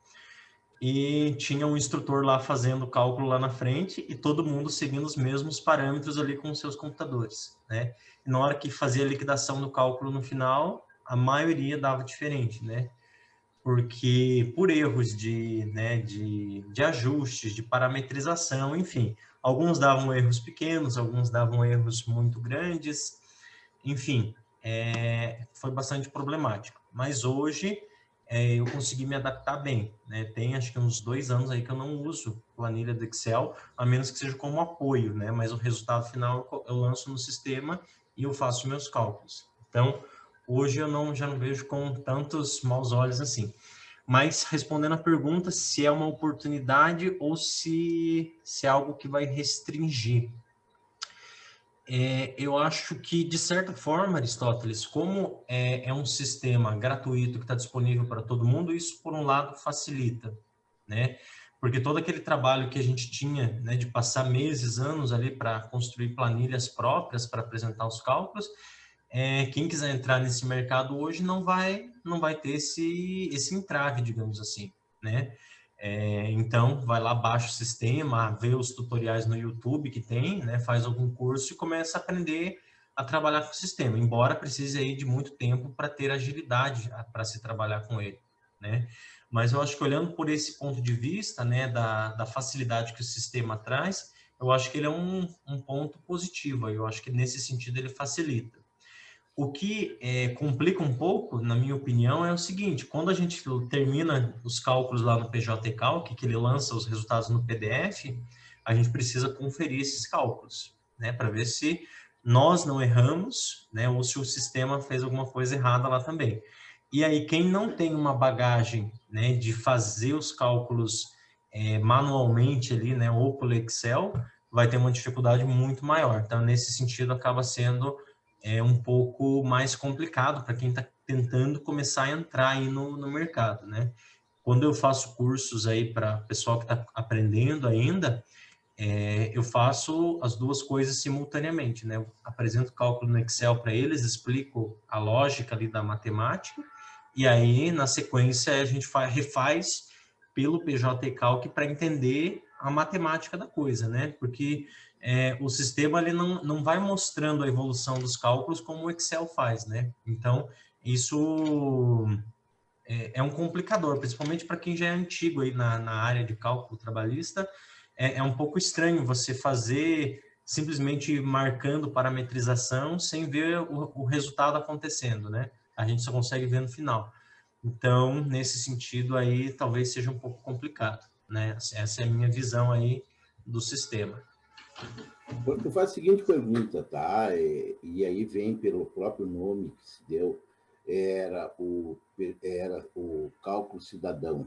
C: E tinha um instrutor lá fazendo o cálculo lá na frente e todo mundo seguindo os mesmos parâmetros ali com os seus computadores, né? E na hora que fazia a liquidação do cálculo no final, a maioria dava diferente, né? Porque por erros de ajustes, de parametrização, enfim, alguns davam erros pequenos, alguns davam erros muito grandes, enfim, foi bastante problemático. Mas hoje eu consegui me adaptar bem, né? Tem acho que uns 2 anos aí que eu não uso planilha do Excel, a menos que seja como apoio, né? Mas o resultado final eu lanço no sistema e eu faço meus cálculos. Então, hoje eu já não vejo com tantos maus olhos assim. Mas respondendo a pergunta, se é uma oportunidade ou se é algo que vai restringir. Eu acho que, de certa forma, Aristóteles, como é um sistema gratuito que está disponível para todo mundo, isso, por um lado, facilita, né? Porque todo aquele trabalho que a gente tinha, né, de passar meses, anos ali para construir planilhas próprias para apresentar os cálculos, quem quiser entrar nesse mercado hoje não vai ter esse entrave, digamos assim, né? Então, vai lá, baixa o sistema, vê os tutoriais no YouTube que tem, né? Faz algum curso e começa a aprender a trabalhar com o sistema, embora precise aí de muito tempo para ter agilidade para se trabalhar com ele, né? Mas eu acho que olhando por esse ponto de vista, né, da facilidade que o sistema traz, eu acho que ele é um ponto positivo, eu acho que nesse sentido ele facilita. O que complica um pouco, na minha opinião, é o seguinte: quando a gente termina os cálculos lá no PJ Calc, que ele lança os resultados no PDF, a gente precisa conferir esses cálculos, né, para ver se nós não erramos, né, ou se o sistema fez alguma coisa errada lá também. E aí, quem não tem uma bagagem, né, de fazer os cálculos manualmente ali, né, ou pelo Excel, vai ter uma dificuldade muito maior. Então, nesse sentido, acaba sendo um pouco mais complicado para quem está tentando começar a entrar aí no mercado, né? Quando eu faço cursos aí para pessoal que está aprendendo ainda, eu faço as duas coisas simultaneamente, né? Eu apresento cálculo no Excel para eles, explico a lógica ali da matemática, e aí, na sequência, a gente refaz pelo PJ Calc para entender a matemática da coisa, né? Porque o sistema ele não vai mostrando a evolução dos cálculos como o Excel faz, né? Então, isso é um complicador, principalmente para quem já é antigo aí na área de cálculo trabalhista. É um pouco estranho você fazer simplesmente marcando parametrização sem ver o resultado acontecendo, né? A gente só consegue ver no final. Então, nesse sentido aí, talvez seja um pouco complicado, né? Essa é a minha visão aí do sistema.
D: Tu faz a seguinte pergunta, tá? E aí vem pelo próprio nome que se deu, era o cálculo cidadão,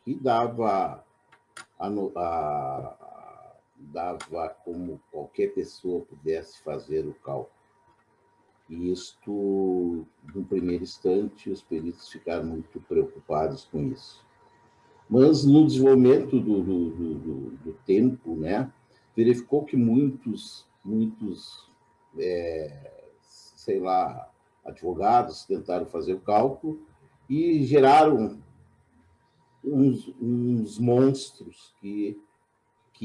D: que dava como qualquer pessoa pudesse fazer o cálculo. E isto, no primeiro instante, os peritos ficaram muito preocupados com isso. Mas, no desenvolvimento do tempo, né, verificou que muitos sei lá, advogados tentaram fazer o cálculo e geraram uns monstros que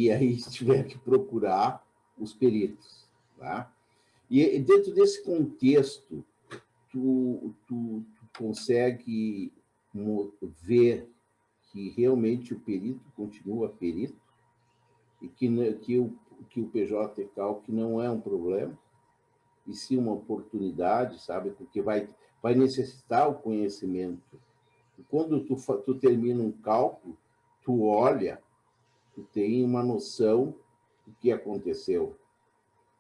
D: aí tiveram que procurar os peritos, tá? E dentro desse contexto, tu consegue ver que realmente o perito continua perito e que o PJ Calc não é um problema, e sim uma oportunidade, sabe? Porque vai necessitar o conhecimento. E quando tu termina um cálculo, tu olha, tu tem uma noção do que aconteceu.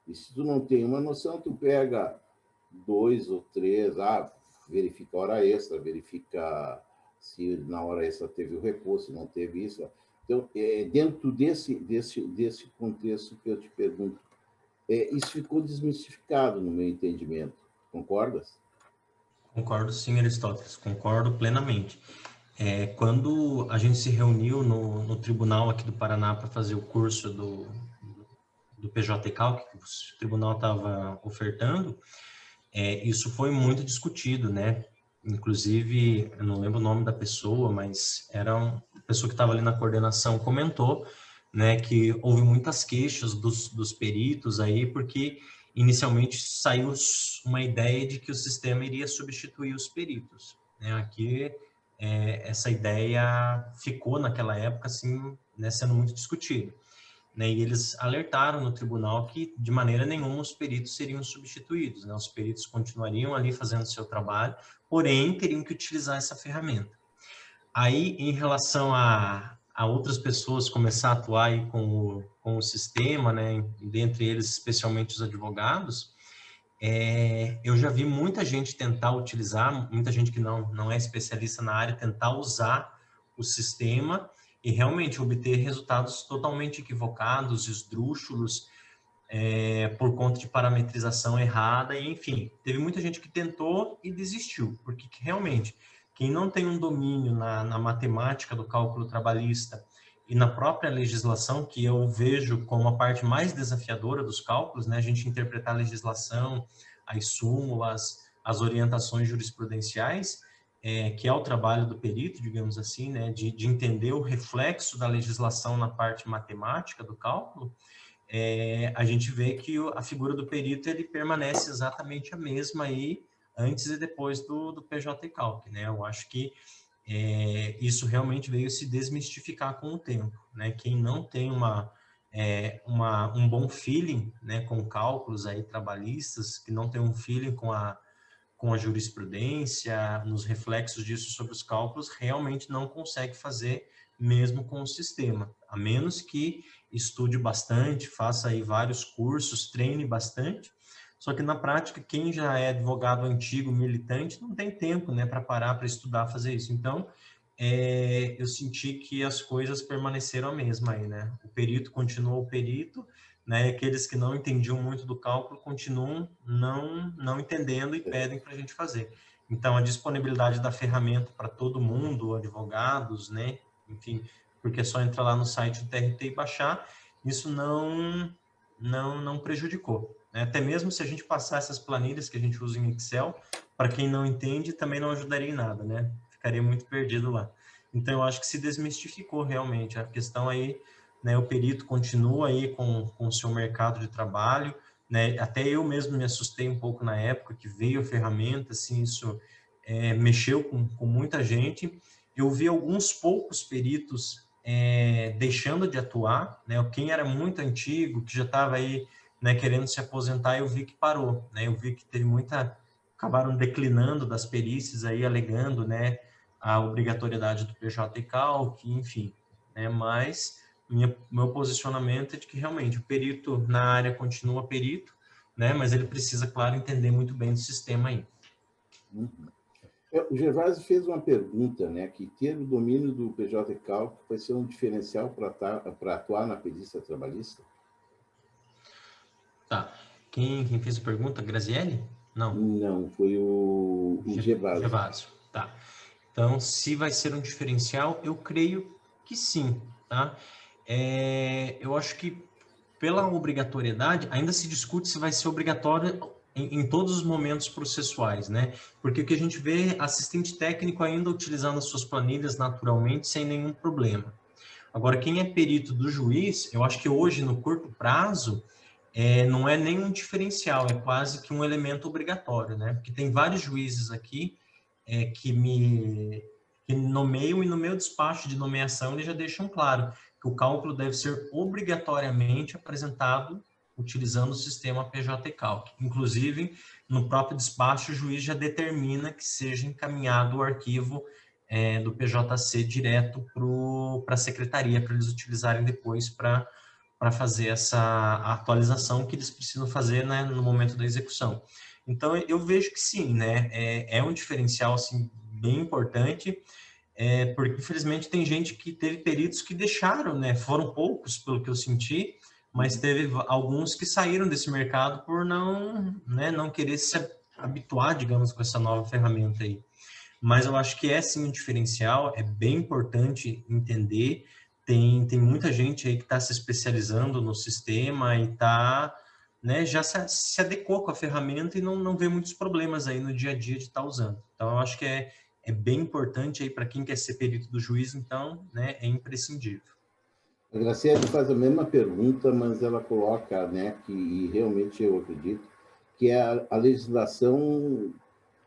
D: E se tu não tem uma noção, tu pega 2 ou 3, verifica a hora extra, verifica se na hora extra teve o repouso, se não teve isso. Então, dentro desse contexto que eu te pergunto, isso ficou desmistificado no meu entendimento. Concordas?
C: Concordo sim, Aristóteles, concordo plenamente. Quando a gente se reuniu no tribunal aqui do Paraná para fazer o curso do PJ Calc, que o tribunal estava ofertando, isso foi muito discutido, né? Inclusive, eu não lembro o nome da pessoa, mas era uma pessoa que estava ali na coordenação, comentou, né, que houve muitas queixas dos peritos aí, porque inicialmente saiu uma ideia de que o sistema iria substituir os peritos, né? Aqui, essa ideia ficou naquela época, assim, né, sendo muito discutida, né? E eles alertaram no tribunal que, de maneira nenhuma, os peritos seriam substituídos, né? Os peritos continuariam ali fazendo seu trabalho, porém, teriam que utilizar essa ferramenta. Aí, em relação a outras pessoas começar a atuar aí com o sistema, né? Dentre eles, especialmente os advogados, eu já vi muita gente tentar utilizar, muita gente que não é especialista na área, tentar usar o sistema e realmente obter resultados totalmente equivocados, esdrúxulos, por conta de parametrização errada, e enfim, teve muita gente que tentou e desistiu, porque realmente, quem não tem um domínio na matemática do cálculo trabalhista e na própria legislação, que eu vejo como a parte mais desafiadora dos cálculos, né, a gente interpretar a legislação, as súmulas, as orientações jurisprudenciais, que é o trabalho do perito, digamos assim, né, de entender o reflexo da legislação na parte matemática do cálculo, a gente vê que a figura do perito ele permanece exatamente a mesma aí antes e depois do PJ Calc, né? Eu acho que isso realmente veio se desmistificar com o tempo, né? Quem não tem um bom feeling, né, com cálculos aí trabalhistas, que não tem um feeling com a jurisprudência, nos reflexos disso sobre os cálculos, realmente não consegue fazer mesmo com o sistema, a menos que estude bastante, faça aí vários cursos, treine bastante. Só que na prática, quem já é advogado antigo, militante, não tem tempo, né, para parar para estudar, fazer isso. Então, eu senti que as coisas permaneceram a mesma aí, né? O perito continuou o perito, né? Aqueles que não entendiam muito do cálculo continuam não entendendo e pedem para a gente fazer. Então, a disponibilidade da ferramenta para todo mundo, advogados, né? Enfim, porque é só entrar lá no site do TRT e baixar, isso não prejudicou, né? Até mesmo se a gente passar essas planilhas que a gente usa em Excel, para quem não entende, também não ajudaria em nada, né? Ficaria muito perdido lá. Então, eu acho que se desmistificou realmente a questão aí, né? O perito continua aí com o seu mercado de trabalho, né? Até eu mesmo me assustei um pouco na época que veio a ferramenta, assim, isso mexeu com muita gente. Eu vi alguns poucos peritos deixando de atuar, né? Quem era muito antigo, que já estava aí, né, querendo se aposentar, eu vi que parou, né? Eu vi que teve acabaram declinando das perícias aí, alegando, né, a obrigatoriedade do PJ e Calc, enfim, né? Mas meu posicionamento é de que realmente o perito na área continua perito, né? Mas ele precisa, claro, entender muito bem do sistema aí.
D: O Gervásio fez uma pergunta, né, que ter o domínio do PJ e Calc vai ser um diferencial para atuar na perícia trabalhista?
C: Tá. Quem fez a pergunta? Graziele? Não.
D: Não, foi o Gervásio.
C: Gervásio, tá. Então, se vai ser um diferencial, eu creio que sim, tá? Eu acho que pela obrigatoriedade, ainda se discute se vai ser obrigatório em todos os momentos processuais, né? Porque o que a gente vê, assistente técnico ainda utilizando as suas planilhas naturalmente, sem nenhum problema. Agora, quem é perito do juiz, eu acho que hoje, no curto prazo, não é nenhum diferencial, é quase que um elemento obrigatório, né? Porque tem vários juízes aqui que nomeiam, e no meu despacho de nomeação eles já deixam claro que o cálculo deve ser obrigatoriamente apresentado utilizando o sistema PJ-Calc. Inclusive, no próprio despacho, o juiz já determina que seja encaminhado o arquivo do PJC direto para a secretaria, para eles utilizarem depois para fazer essa atualização que eles precisam fazer, né, no momento da execução. Então, eu vejo que sim, né, é um diferencial, assim, bem importante, porque, infelizmente, tem gente que teve peritos que deixaram, né, foram poucos, pelo que eu senti, mas teve alguns que saíram desse mercado por não querer se habituar, digamos, com essa nova ferramenta aí. Mas eu acho que é, sim, um diferencial, é bem importante entender. Tem muita gente aí que está se especializando no sistema e está, né, já se adequou com a ferramenta e não vê muitos problemas aí no dia a dia de estar usando. Então, eu acho que é bem importante aí para quem quer ser perito do juiz, então, né, é imprescindível.
D: A Graciela faz a mesma pergunta, mas ela coloca, né, que realmente eu acredito, que a legislação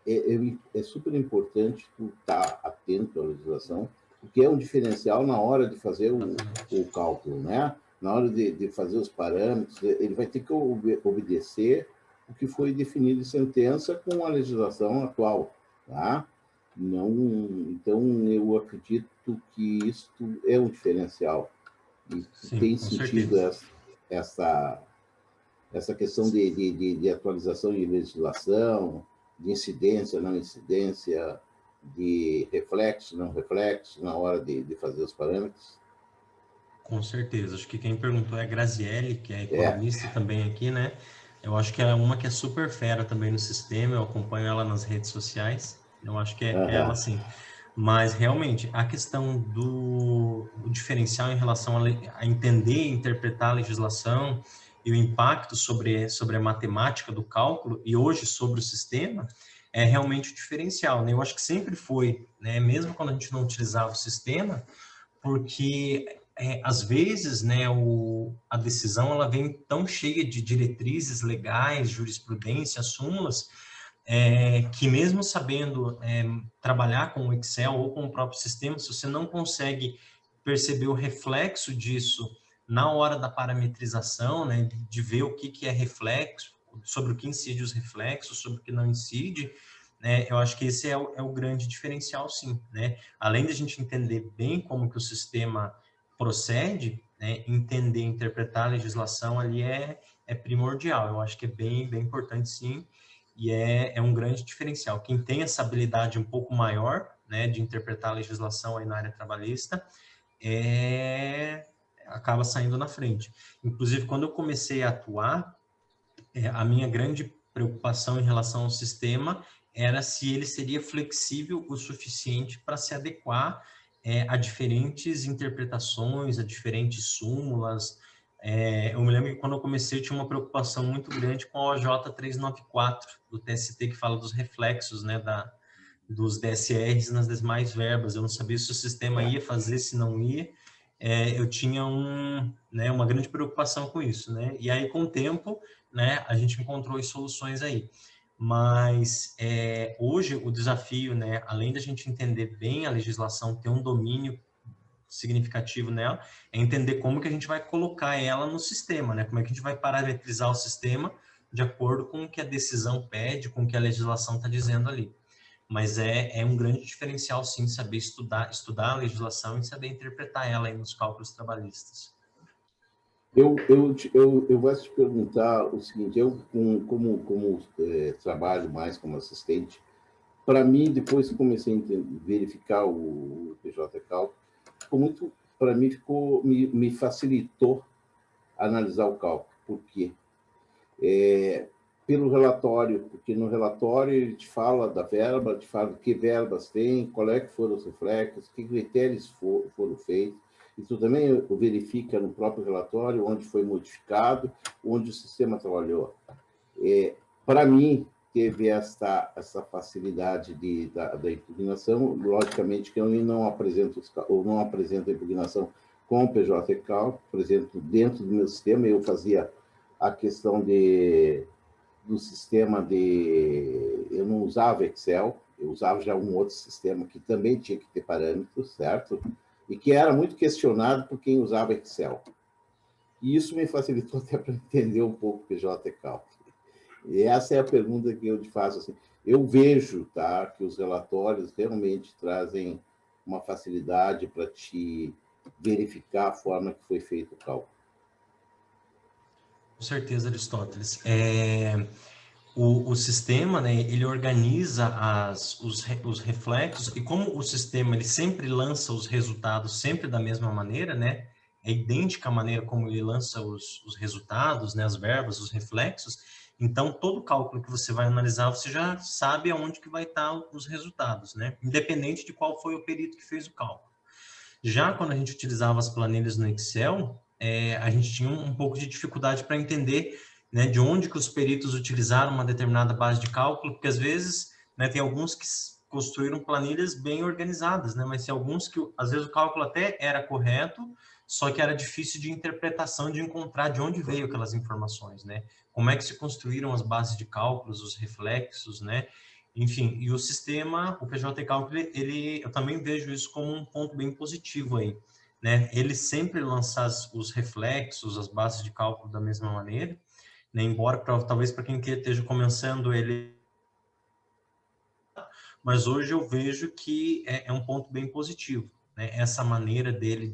D: é super importante tu estar atento à legislação, porque é um diferencial na hora de fazer o cálculo, né? Na hora de fazer os parâmetros, ele vai ter que obedecer o que foi definido em sentença com a legislação atual, tá? Não, então, eu acredito que isso é um diferencial. E
C: Sim,
D: tem sentido essa questão de atualização de legislação, de incidência, não incidência, de reflexo, não reflexo, na hora de fazer os parâmetros?
C: Com certeza. Acho que quem perguntou é a Graziele, que é economista também aqui, né? Eu acho que é uma que é super fera também no sistema, eu acompanho ela nas redes sociais, eu acho que é ela sim. Mas, realmente, a questão do diferencial em relação a entender e interpretar a legislação e o impacto sobre a matemática do cálculo, e hoje sobre o sistema, é realmente o diferencial, né? Eu acho que sempre foi, né? Mesmo quando a gente não utilizava o sistema, porque às vezes, né, a decisão ela vem tão cheia de diretrizes legais, jurisprudência, súmulas, que mesmo sabendo trabalhar com o Excel ou com o próprio sistema, se você não consegue perceber o reflexo disso na hora da parametrização, né, de ver o que é reflexo, sobre o que incide os reflexos, sobre o que não incide, né, eu acho que esse é o grande diferencial, sim, né? Além de a gente entender bem como que o sistema procede, né, entender, interpretar a legislação ali é primordial. Eu acho que é bem importante, sim, e é um grande diferencial. Quem tem essa habilidade um pouco maior, né, de interpretar a legislação aí na área trabalhista, acaba saindo na frente. Inclusive, quando eu comecei a atuar, a minha grande preocupação em relação ao sistema era se ele seria flexível o suficiente para se adequar a diferentes interpretações, a diferentes súmulas. Eu me lembro que quando eu comecei eu tinha uma preocupação muito grande com a OJ 394 do TST, que fala dos reflexos, né, dos DSRs nas demais verbas. Eu não sabia se o sistema ia fazer, se não ia. Eu tinha uma grande preocupação com isso, né? E aí, com o tempo, né, a gente encontrou as soluções aí. Mas hoje o desafio, né, além da gente entender bem a legislação, ter um domínio significativo nela, é entender como que a gente vai colocar ela no sistema, né? Como é que a gente vai parametrizar o sistema de acordo com o que a decisão pede, com o que a legislação está dizendo ali. Mas é um grande diferencial, sim, saber estudar a legislação e saber interpretar ela aí nos cálculos trabalhistas.
D: Eu vou te perguntar o seguinte, eu como trabalho mais como assistente, para mim, depois que comecei a verificar o PJ Cálculo, para mim me facilitou analisar o cálculo. Por quê? Pelo relatório, porque no relatório ele te fala da verba, te fala que verbas tem, qual é que foram os reflexos, que critérios foram feitos. Isso também verifica no próprio relatório onde foi modificado, onde o sistema trabalhou. Para mim, teve essa facilidade da impugnação. Logicamente que eu não apresento a impugnação com o PJ Cálculo, apresento dentro do meu sistema. Eu fazia a questão do sistema eu não usava Excel, eu usava já um outro sistema que também tinha que ter parâmetros, certo? E que era muito questionado por quem usava Excel. E isso me facilitou até para entender um pouco o PJ Cálculo. E essa é a pergunta que eu te faço. Assim, eu vejo, tá, que os relatórios realmente trazem uma facilidade para te verificar a forma que foi feito o cálculo.
C: Com certeza, Aristóteles. O sistema, né, ele organiza os reflexos, e como o sistema ele sempre lança os resultados sempre da mesma maneira, né, é idêntica a maneira como ele lança os resultados, né, as verbas, os reflexos, então todo cálculo que você vai analisar, você já sabe aonde que vai estar os resultados, né, independente de qual foi o perito que fez o cálculo. Já quando a gente utilizava as planilhas no Excel, a gente tinha um pouco de dificuldade para entender, né, de onde que os peritos utilizaram uma determinada base de cálculo, porque às vezes, né, tem alguns que construíram planilhas bem organizadas, né, mas tem alguns que às vezes o cálculo até era correto, só que era difícil de interpretação, de encontrar de onde veio aquelas informações, né? Como é que se construíram as bases de cálculos, os reflexos, né? Enfim, e o sistema, o PJ Cálculo, eu também vejo isso como um ponto bem positivo aí, né? Ele sempre lança os reflexos, as bases de cálculo da mesma maneira, né? Embora talvez para quem esteja começando ele, mas hoje eu vejo que é um ponto bem positivo, né? Essa maneira dele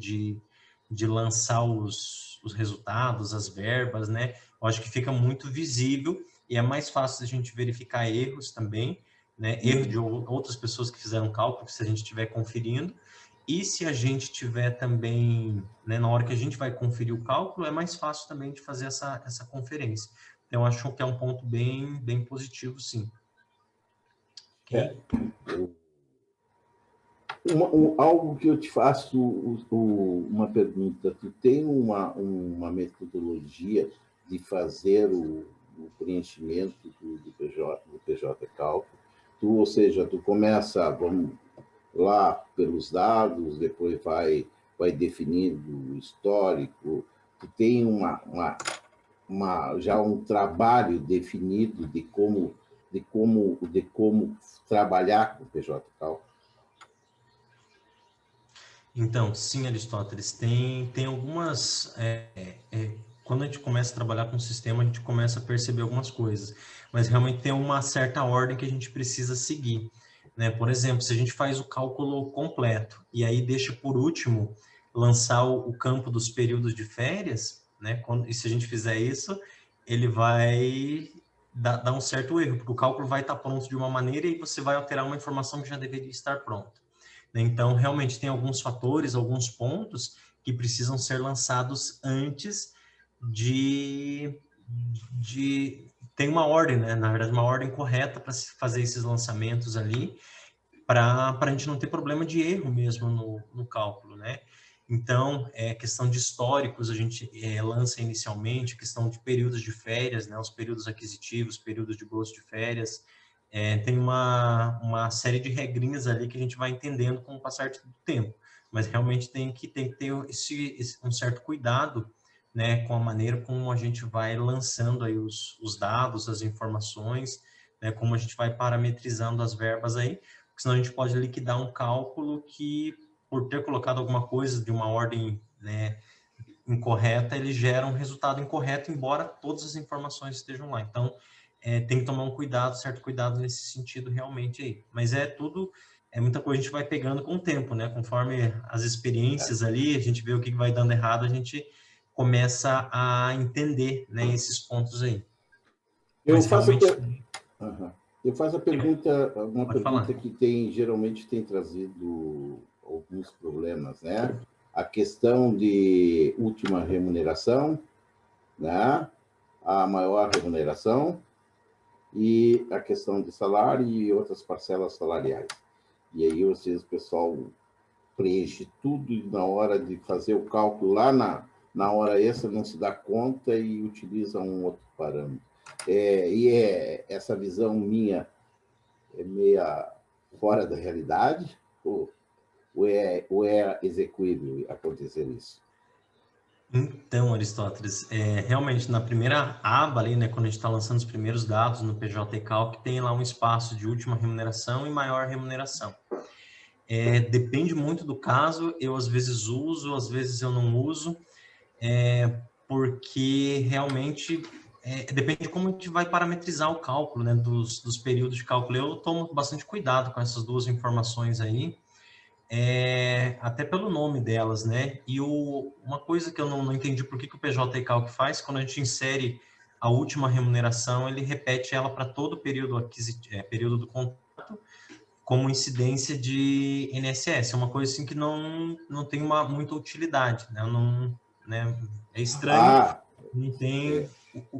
C: de lançar os resultados, as verbas, né? Eu acho que fica muito visível e é mais fácil a gente verificar erros também, né? Erro de outras pessoas que fizeram cálculo, se a gente estiver conferindo. E se a gente tiver também, né, na hora que a gente vai conferir o cálculo, é mais fácil também de fazer essa conferência. Então, eu acho que é um ponto bem positivo, sim. Okay?
D: Algo que eu te faço uma pergunta. Tu tem uma metodologia de fazer o preenchimento do PJ Cálculo? Ou seja, tu começa, vamos lá, pelos dados, depois vai definindo o histórico. Tu tem já um trabalho definido de como de como trabalhar com o PJ Cálculo?
C: Então, sim, Aristóteles, tem algumas... quando a gente começa a trabalhar com o sistema, a gente começa a perceber algumas coisas, mas realmente tem uma certa ordem que a gente precisa seguir, né? Por exemplo, se a gente faz o cálculo completo e aí deixa por último lançar o campo dos períodos de férias, né? E se a gente fizer isso, ele vai dar um certo erro, porque o cálculo vai estar pronto de uma maneira e você vai alterar uma informação que já deveria estar pronta. Então, realmente, tem alguns fatores, alguns pontos que precisam ser lançados antes tem uma ordem, né? Na verdade, uma ordem correta para se fazer esses lançamentos ali, para a gente não ter problema de erro mesmo no cálculo, né? Então, questão de históricos, a gente lança inicialmente, questão de períodos de férias, né? Os períodos aquisitivos, períodos de gozo de férias, tem uma série de regrinhas ali que a gente vai entendendo com o passar do tempo, mas realmente tem que ter um certo cuidado, né, com a maneira como a gente vai lançando aí os dados, as informações, né, como a gente vai parametrizando as verbas aí, porque senão a gente pode liquidar um cálculo que, por ter colocado alguma coisa de uma ordem, né, incorreta, ele gera um resultado incorreto, embora todas as informações estejam lá. Então, tem que tomar um cuidado, certo cuidado nesse sentido realmente aí. Mas muita coisa a gente vai pegando com o tempo, né? Conforme as experiências ali, a gente vê o que vai dando errado, a gente começa a entender, né, esses pontos aí.
D: Eu faço a pergunta, uma
C: Pode
D: pergunta
C: falar.
D: que geralmente tem trazido alguns problemas, né? A questão de última remuneração, né? A maior remuneração e a questão de salário e outras parcelas salariais. E aí, às vezes, o pessoal preenche tudo e na hora de fazer o cálculo lá na hora extra não se dá conta e utiliza um outro parâmetro. Essa visão minha é meia fora da realidade ou é execuível acontecer isso?
C: Então, Aristóteles, realmente na primeira aba ali, né, quando a gente está lançando os primeiros dados no PJ Calc, tem lá um espaço de última remuneração e maior remuneração. Depende muito do caso, eu às vezes uso, às vezes eu não uso, porque realmente depende de como a gente vai parametrizar o cálculo, né, dos períodos de cálculo. Eu tomo bastante cuidado com essas duas informações aí, até pelo nome delas, né? E uma coisa que eu não entendi por que o PJ Calc faz, quando a gente insere a última remuneração, ele repete ela para todo o período período do contrato, como incidência de INSS. É uma coisa assim que não tem muita utilidade, né? Né? É estranho, não tem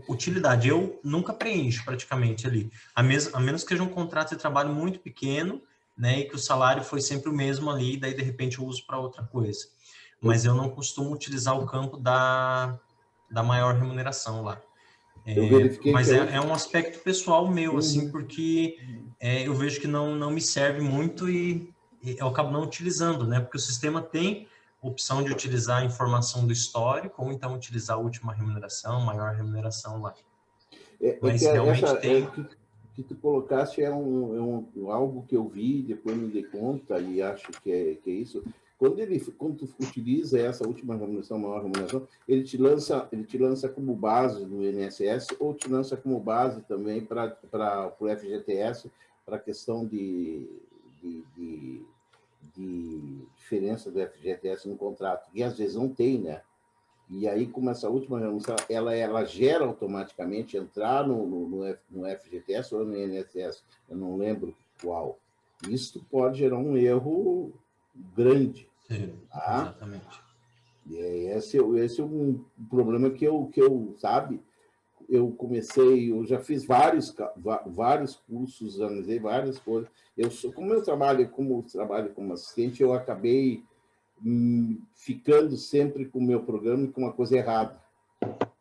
C: utilidade. Eu nunca preencho praticamente ali, a menos que seja um contrato de trabalho muito pequeno, né, e que o salário foi sempre o mesmo ali, daí de repente eu uso para outra coisa. Mas eu não costumo utilizar o campo da maior remuneração lá.
D: Eu verifiquei
C: mas
D: que
C: é um aspecto pessoal meu, assim, porque eu vejo que não me serve muito e eu acabo não utilizando, né? Porque o sistema tem opção de utilizar a informação do histórico ou então utilizar a última remuneração, maior remuneração lá. Mas realmente tem...
D: que tu colocaste algo que eu vi, depois me dei conta e acho que é isso. Quando tu utiliza essa última remuneração, maior remuneração, ele te lança como base no INSS ou te lança como base também para o FGTS, para a questão de diferença do FGTS no contrato, e às vezes não tem, né? E aí, como essa última remuneração, ela gera automaticamente entrar no FGTS ou no INSS, eu não lembro qual. Isso pode gerar um erro grande.
C: Sim,
D: tá?
C: Exatamente.
D: E esse é um problema que eu sabe, eu já fiz vários cursos, analisei várias coisas. Como eu trabalho como assistente, eu acabei ficando sempre com o meu programa e com uma coisa errada.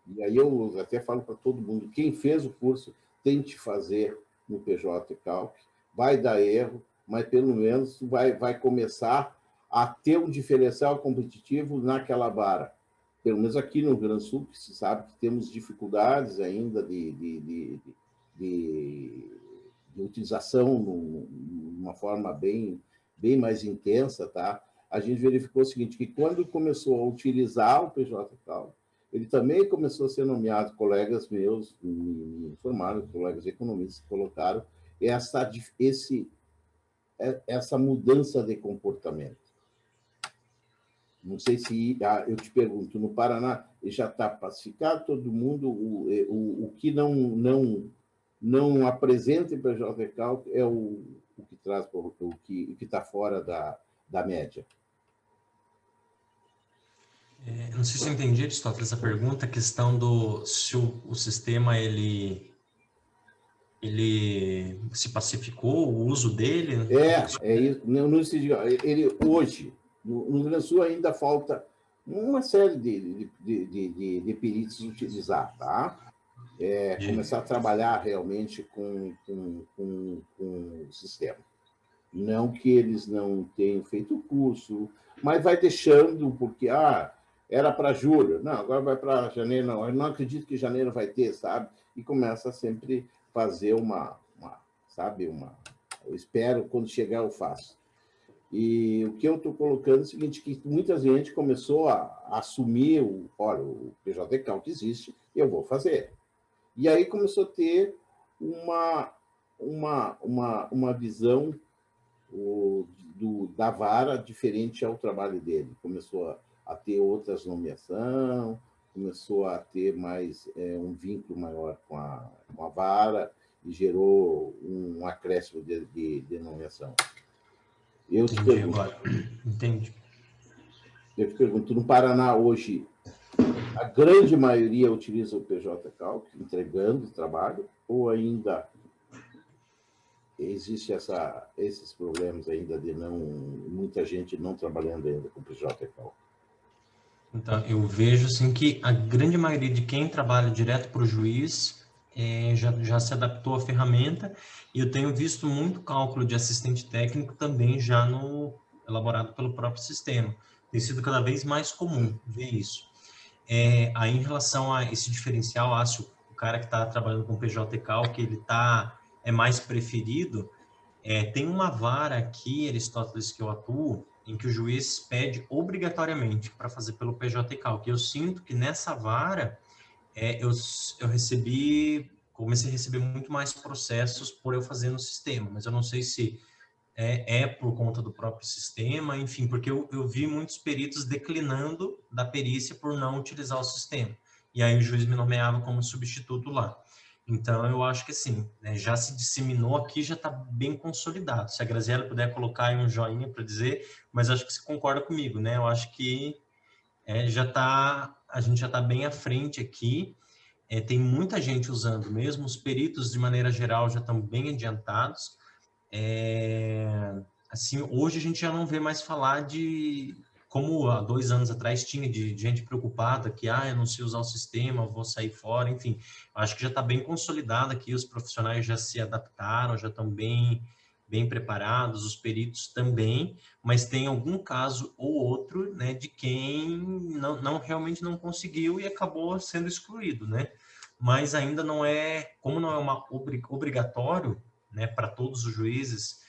D: E aí eu até falo para todo mundo, quem fez o curso, tente fazer no PJ Calc, vai dar erro, mas pelo menos vai começar a ter um diferencial competitivo naquela vara. Pelo menos aqui no Rio Grande do Sul, que se sabe que temos dificuldades ainda de utilização numa forma bem mais intensa, tá? A gente verificou o seguinte, que quando começou a utilizar o PJ Cálculo, ele também começou a ser nomeado, colegas meus me informaram, colegas economistas colocaram essa mudança de comportamento. Não sei se, eu te pergunto, no Paraná já está pacificado todo mundo, o que não apresenta em PJ Cálculo é o que traz, o que está fora da média.
C: Não sei se eu entendi, Aristóteles, essa pergunta, a questão do se o sistema ele se pacificou, o uso dele.
D: É isso. Não se diga, ele hoje, no Rio Grande do Sul ainda falta uma série de peritos utilizar, tá? Começar a trabalhar realmente com o sistema. Não que eles não tenham feito o curso, mas vai deixando, porque era para julho, não, agora vai para janeiro, não, eu não acredito que janeiro vai ter, sabe? E começa a sempre fazer eu espero, quando chegar eu faço. E o que eu estou colocando é o seguinte, que muita gente começou a assumir, olha, o PJ Cálculo existe, eu vou fazer. E aí começou a ter uma visão da vara diferente ao trabalho dele. Começou a ter outras nomeações, começou a ter mais um vínculo maior com a vara e gerou um acréscimo de nomeação.
C: Entendi.
D: Eu te pergunto, no Paraná hoje, a grande maioria utiliza o PJ Cálculo, entregando o trabalho, ou ainda existe esses problemas ainda de muita gente não trabalhando ainda com o PJ Cálculo?
C: Então, eu vejo assim, que a grande maioria de quem trabalha direto para o juiz já se adaptou à ferramenta, e eu tenho visto muito cálculo de assistente técnico também já elaborado pelo próprio sistema. Tem sido cada vez mais comum ver isso. Aí, em relação a esse diferencial, se o cara que está trabalhando com PJ Cálculo, ele é mais preferido, tem uma vara aqui, Aristóteles, que eu atuo, em que o juiz pede obrigatoriamente para fazer pelo PJ Cálculo. Eu sinto que nessa vara eu comecei a receber muito mais processos por eu fazer no sistema, mas eu não sei se por conta do próprio sistema, enfim, porque eu vi muitos peritos declinando da perícia por não utilizar o sistema. E aí o juiz me nomeava como substituto lá. Então, eu acho que assim, já se disseminou aqui, já está bem consolidado. Se a Graziela puder colocar aí um joinha para dizer, mas acho que você concorda comigo, né? Eu acho que a gente já está bem à frente aqui. Tem muita gente usando mesmo, os peritos, de maneira geral, já estão bem adiantados. Assim, hoje a gente já não vê mais falar de, como há 2 anos atrás tinha, de gente preocupada que, eu não sei usar o sistema, vou sair fora, enfim. Acho que já está bem consolidado aqui, os profissionais já se adaptaram, já estão bem preparados, os peritos também, mas tem algum caso ou outro, né, de quem realmente não conseguiu e acabou sendo excluído, né? Mas ainda não como não é obrigatório, né, para todos os juízes,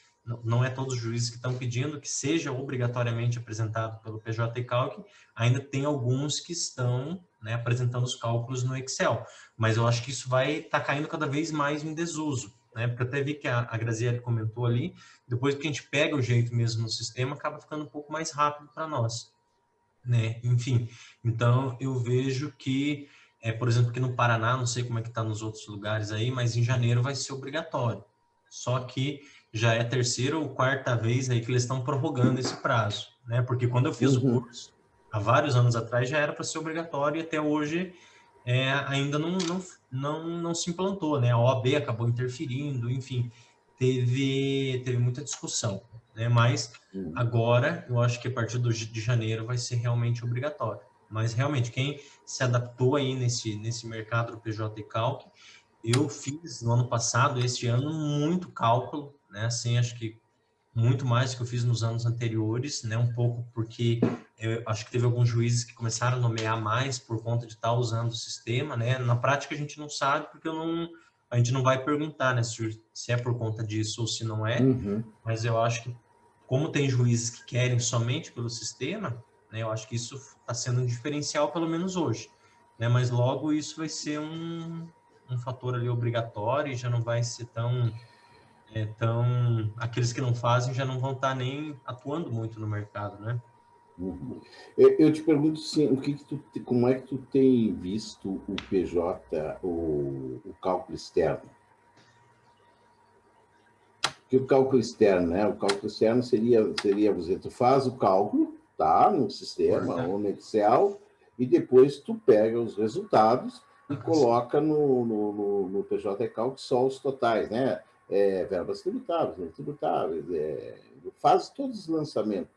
C: não é todos os juízes que estão pedindo que seja obrigatoriamente apresentado pelo PJ Cálculo, ainda tem alguns que estão, né, apresentando os cálculos no Excel, mas eu acho que isso vai estar caindo cada vez mais em desuso, né, porque eu até vi que a Graziele comentou ali, depois que a gente pega o jeito mesmo no sistema, acaba ficando um pouco mais rápido para nós, né, enfim, então eu vejo que, por exemplo, aqui no Paraná, não sei como é que está nos outros lugares aí, mas em janeiro vai ser obrigatório, só que já é a 3ª ou 4ª vez aí que eles estão prorrogando esse prazo, né? Porque quando eu fiz o curso, há vários anos atrás, já era para ser obrigatório e até hoje ainda não se implantou, né? A OAB acabou interferindo, enfim, teve muita discussão, né? Mas agora, eu acho que a partir de janeiro vai ser realmente obrigatório. Mas realmente, quem se adaptou aí nesse mercado do PJ Cálculo, eu fiz no ano passado, este ano, muito cálculo, né? Assim, acho que muito mais do que eu fiz nos anos anteriores, né? Um pouco porque eu acho que teve alguns juízes que começaram a nomear mais por conta de estar usando o sistema, né? Na prática a gente não sabe porque eu a gente não vai perguntar, né, se é por conta disso ou se não é, mas eu acho que, como tem juízes que querem somente pelo sistema, né, eu acho que isso está sendo um diferencial, pelo menos hoje, né, mas logo isso vai ser um fator ali obrigatório e já não vai ser tão, aqueles que não fazem já não vão estar nem atuando muito no mercado, né?
D: Eu te pergunto, sim, como é que tu tem visto o PJ, o cálculo externo? Que o cálculo externo, né? O cálculo externo seria você, tu faz o cálculo, tá, no sistema ou no Excel, e depois tu pega os resultados e coloca no PJ Cálculo só os totais, né? Verbas tributáveis, não tributáveis, faz todos os lançamentos.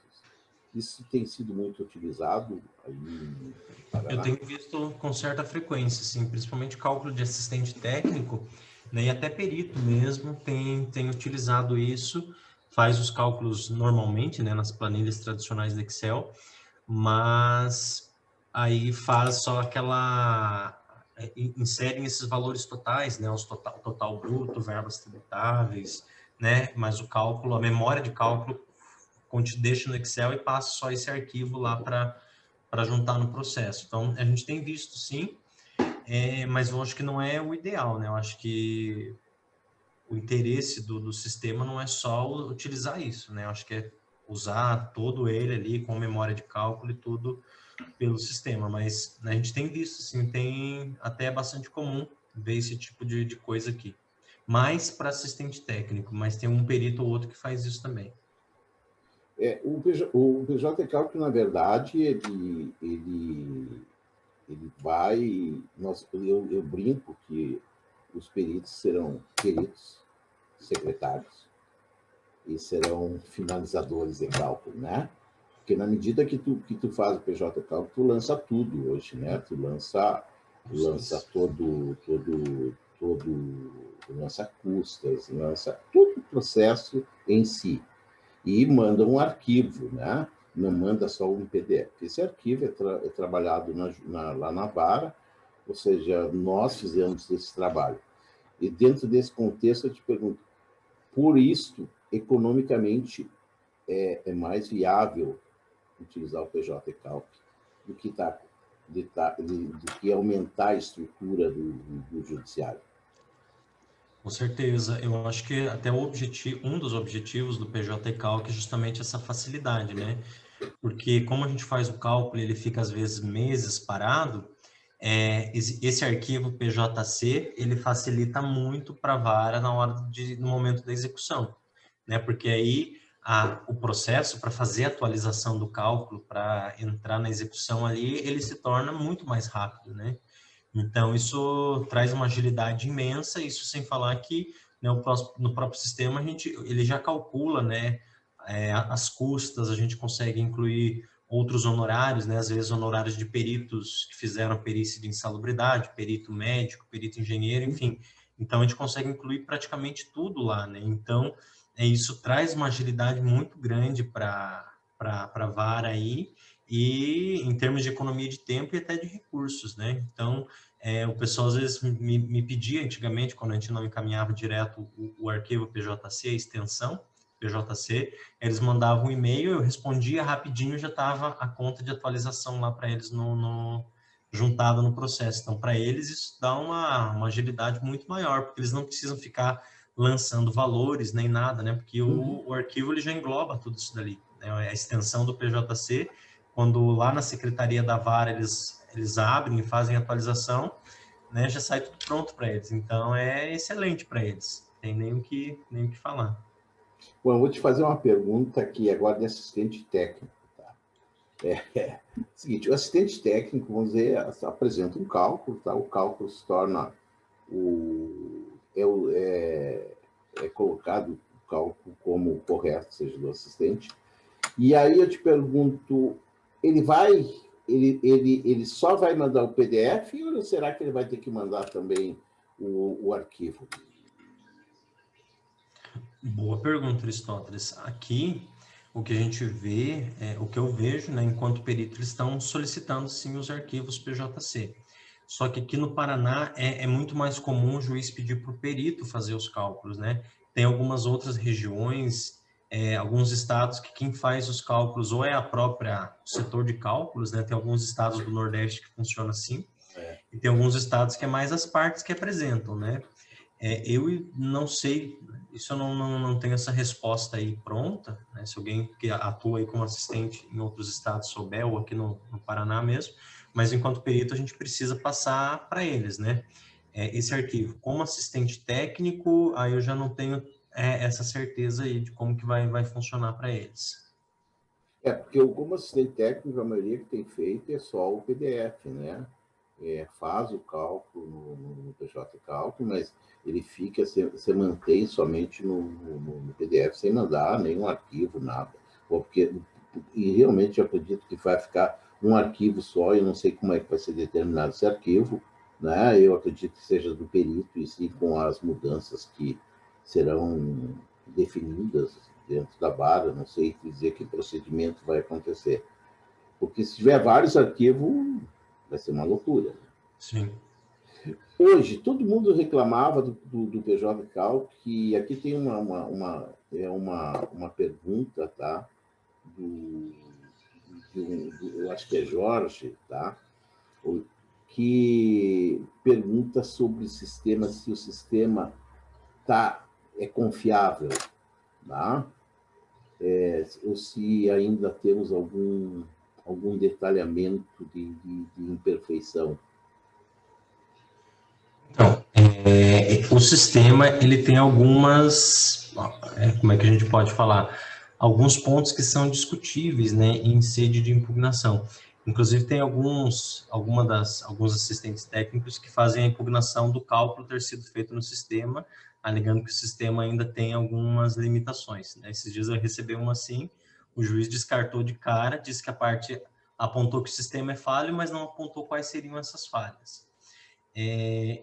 D: Isso tem sido muito utilizado aí em Paraná.
C: Eu tenho visto com certa frequência, assim, principalmente cálculo de assistente técnico, né, e até perito mesmo tem utilizado isso, faz os cálculos normalmente, né, nas planilhas tradicionais do Excel, mas aí faz só inserem esses valores totais, né, os total bruto, verbas tributáveis, né, mas o cálculo, a memória de cálculo, deixa no Excel e passa só esse arquivo lá para juntar no processo. Então, a gente tem visto, sim, mas eu acho que não é o ideal, né? Eu acho que o interesse do sistema não é só utilizar isso, né? Eu acho que é usar todo ele ali com memória de cálculo e tudo pelo sistema, mas a gente tem visto, sim, tem até bastante comum ver esse tipo de coisa aqui. Mais para assistente técnico, mas tem um perito ou outro que faz isso também.
D: O PJ Cálculo, na verdade, ele vai... Eu brinco que os peritos serão peritos, secretários, e serão finalizadores de cálculo, né? Porque na medida que tu faz o PJ Cálculo, tu lança tudo hoje, né? Tu lança todo lança custas, lança todo o processo em si. E manda um arquivo, né? Não manda só um PDF. Esse arquivo é trabalhado lá na vara, ou seja, nós fizemos esse trabalho. E dentro desse contexto, eu te pergunto, por isso, economicamente, é mais viável utilizar o PJ Cálculo do que aumentar a estrutura do judiciário.
C: Com certeza, eu acho que até um dos objetivos do PJ Calc é justamente essa facilidade, né? Porque como a gente faz o cálculo, ele fica às vezes meses parado, esse arquivo PJC, ele facilita muito para a vara no momento da execução, né? Porque aí o processo para fazer a atualização do cálculo, para entrar na execução ali, ele se torna muito mais rápido, né? Então, isso traz uma agilidade imensa, isso sem falar que, né, no próprio sistema ele já calcula, né, as custas, a gente consegue incluir outros honorários, né, às vezes honorários de peritos que fizeram perícia de insalubridade, perito médico, perito engenheiro, enfim. Então, a gente consegue incluir praticamente tudo lá, né? Então, isso traz uma agilidade muito grande para a vara aí, e em termos de economia de tempo e até de recursos, né? Então, o pessoal às vezes me pedia antigamente, quando a gente não encaminhava direto o arquivo PJC, a extensão PJC, eles mandavam um e-mail, eu respondia rapidinho, já estava a conta de atualização lá para eles juntada no processo. Então, para eles, isso dá uma agilidade muito maior, porque eles não precisam ficar lançando valores nem nada, né? Porque o arquivo ele já engloba tudo isso dali, né? A extensão do PJC, quando lá na secretaria da vara eles abrem e fazem a atualização, né, já sai tudo pronto para eles. Então, é excelente para eles. Tem nem o que falar.
D: Bom, eu vou te fazer uma pergunta aqui agora de assistente técnico. Tá? Seguinte, o assistente técnico, vamos dizer, apresenta um cálculo, tá? O cálculo se torna é colocado o cálculo como correto, seja do assistente. E aí eu te pergunto, ele só vai mandar o PDF ou será que ele vai ter que mandar também o arquivo?
C: Boa pergunta, Aristóteles. Aqui, o que a gente vê, o que eu vejo, né, enquanto perito, eles estão solicitando, sim, os arquivos PJC. Só que aqui no Paraná é muito mais comum o juiz pedir para o perito fazer os cálculos, né? Tem algumas outras regiões, alguns estados que quem faz os cálculos ou é a própria setor de cálculos, né? Tem alguns estados do Nordeste que funciona assim, e tem alguns estados que é mais as partes que apresentam, né? Eu não sei, isso eu não tenho essa resposta aí pronta, né? Se alguém que atua aí como assistente em outros estados souber, ou aqui no Paraná mesmo, mas enquanto perito a gente precisa passar para eles, né? Esse arquivo. Como assistente técnico, aí eu já não tenho essa certeza aí de como que vai funcionar para eles.
D: Porque eu, como assistente técnico, a maioria que tem feito é só o PDF, né? Faz o cálculo no PJ Cálculo, mas ele fica, se mantém somente no PDF, sem mandar nenhum arquivo, nada. E realmente eu acredito que vai ficar um arquivo só, eu não sei como é que vai ser determinado esse arquivo, né? Eu acredito que seja do perito, e sim com as mudanças que serão definidas dentro da barra, não sei dizer que procedimento vai acontecer. Porque se tiver vários arquivos, vai ser uma loucura.
C: Sim.
D: Hoje, todo mundo reclamava do PJ Cal, que aqui tem uma pergunta, tá? Eu acho que é Jorge, tá? Que pergunta sobre o sistema, se o sistema é confiável, tá? Ou se ainda temos algum detalhamento de imperfeição.
C: Então, o sistema, ele tem algumas, como é que a gente pode falar? Alguns pontos que são discutíveis, né, em sede de impugnação. Inclusive, tem alguns assistentes técnicos que fazem a impugnação do cálculo ter sido feito no sistema, alegando que o sistema ainda tem algumas limitações, né? Esses dias eu recebi uma assim, o juiz descartou de cara, disse que a parte apontou que o sistema é falho, mas não apontou quais seriam essas falhas.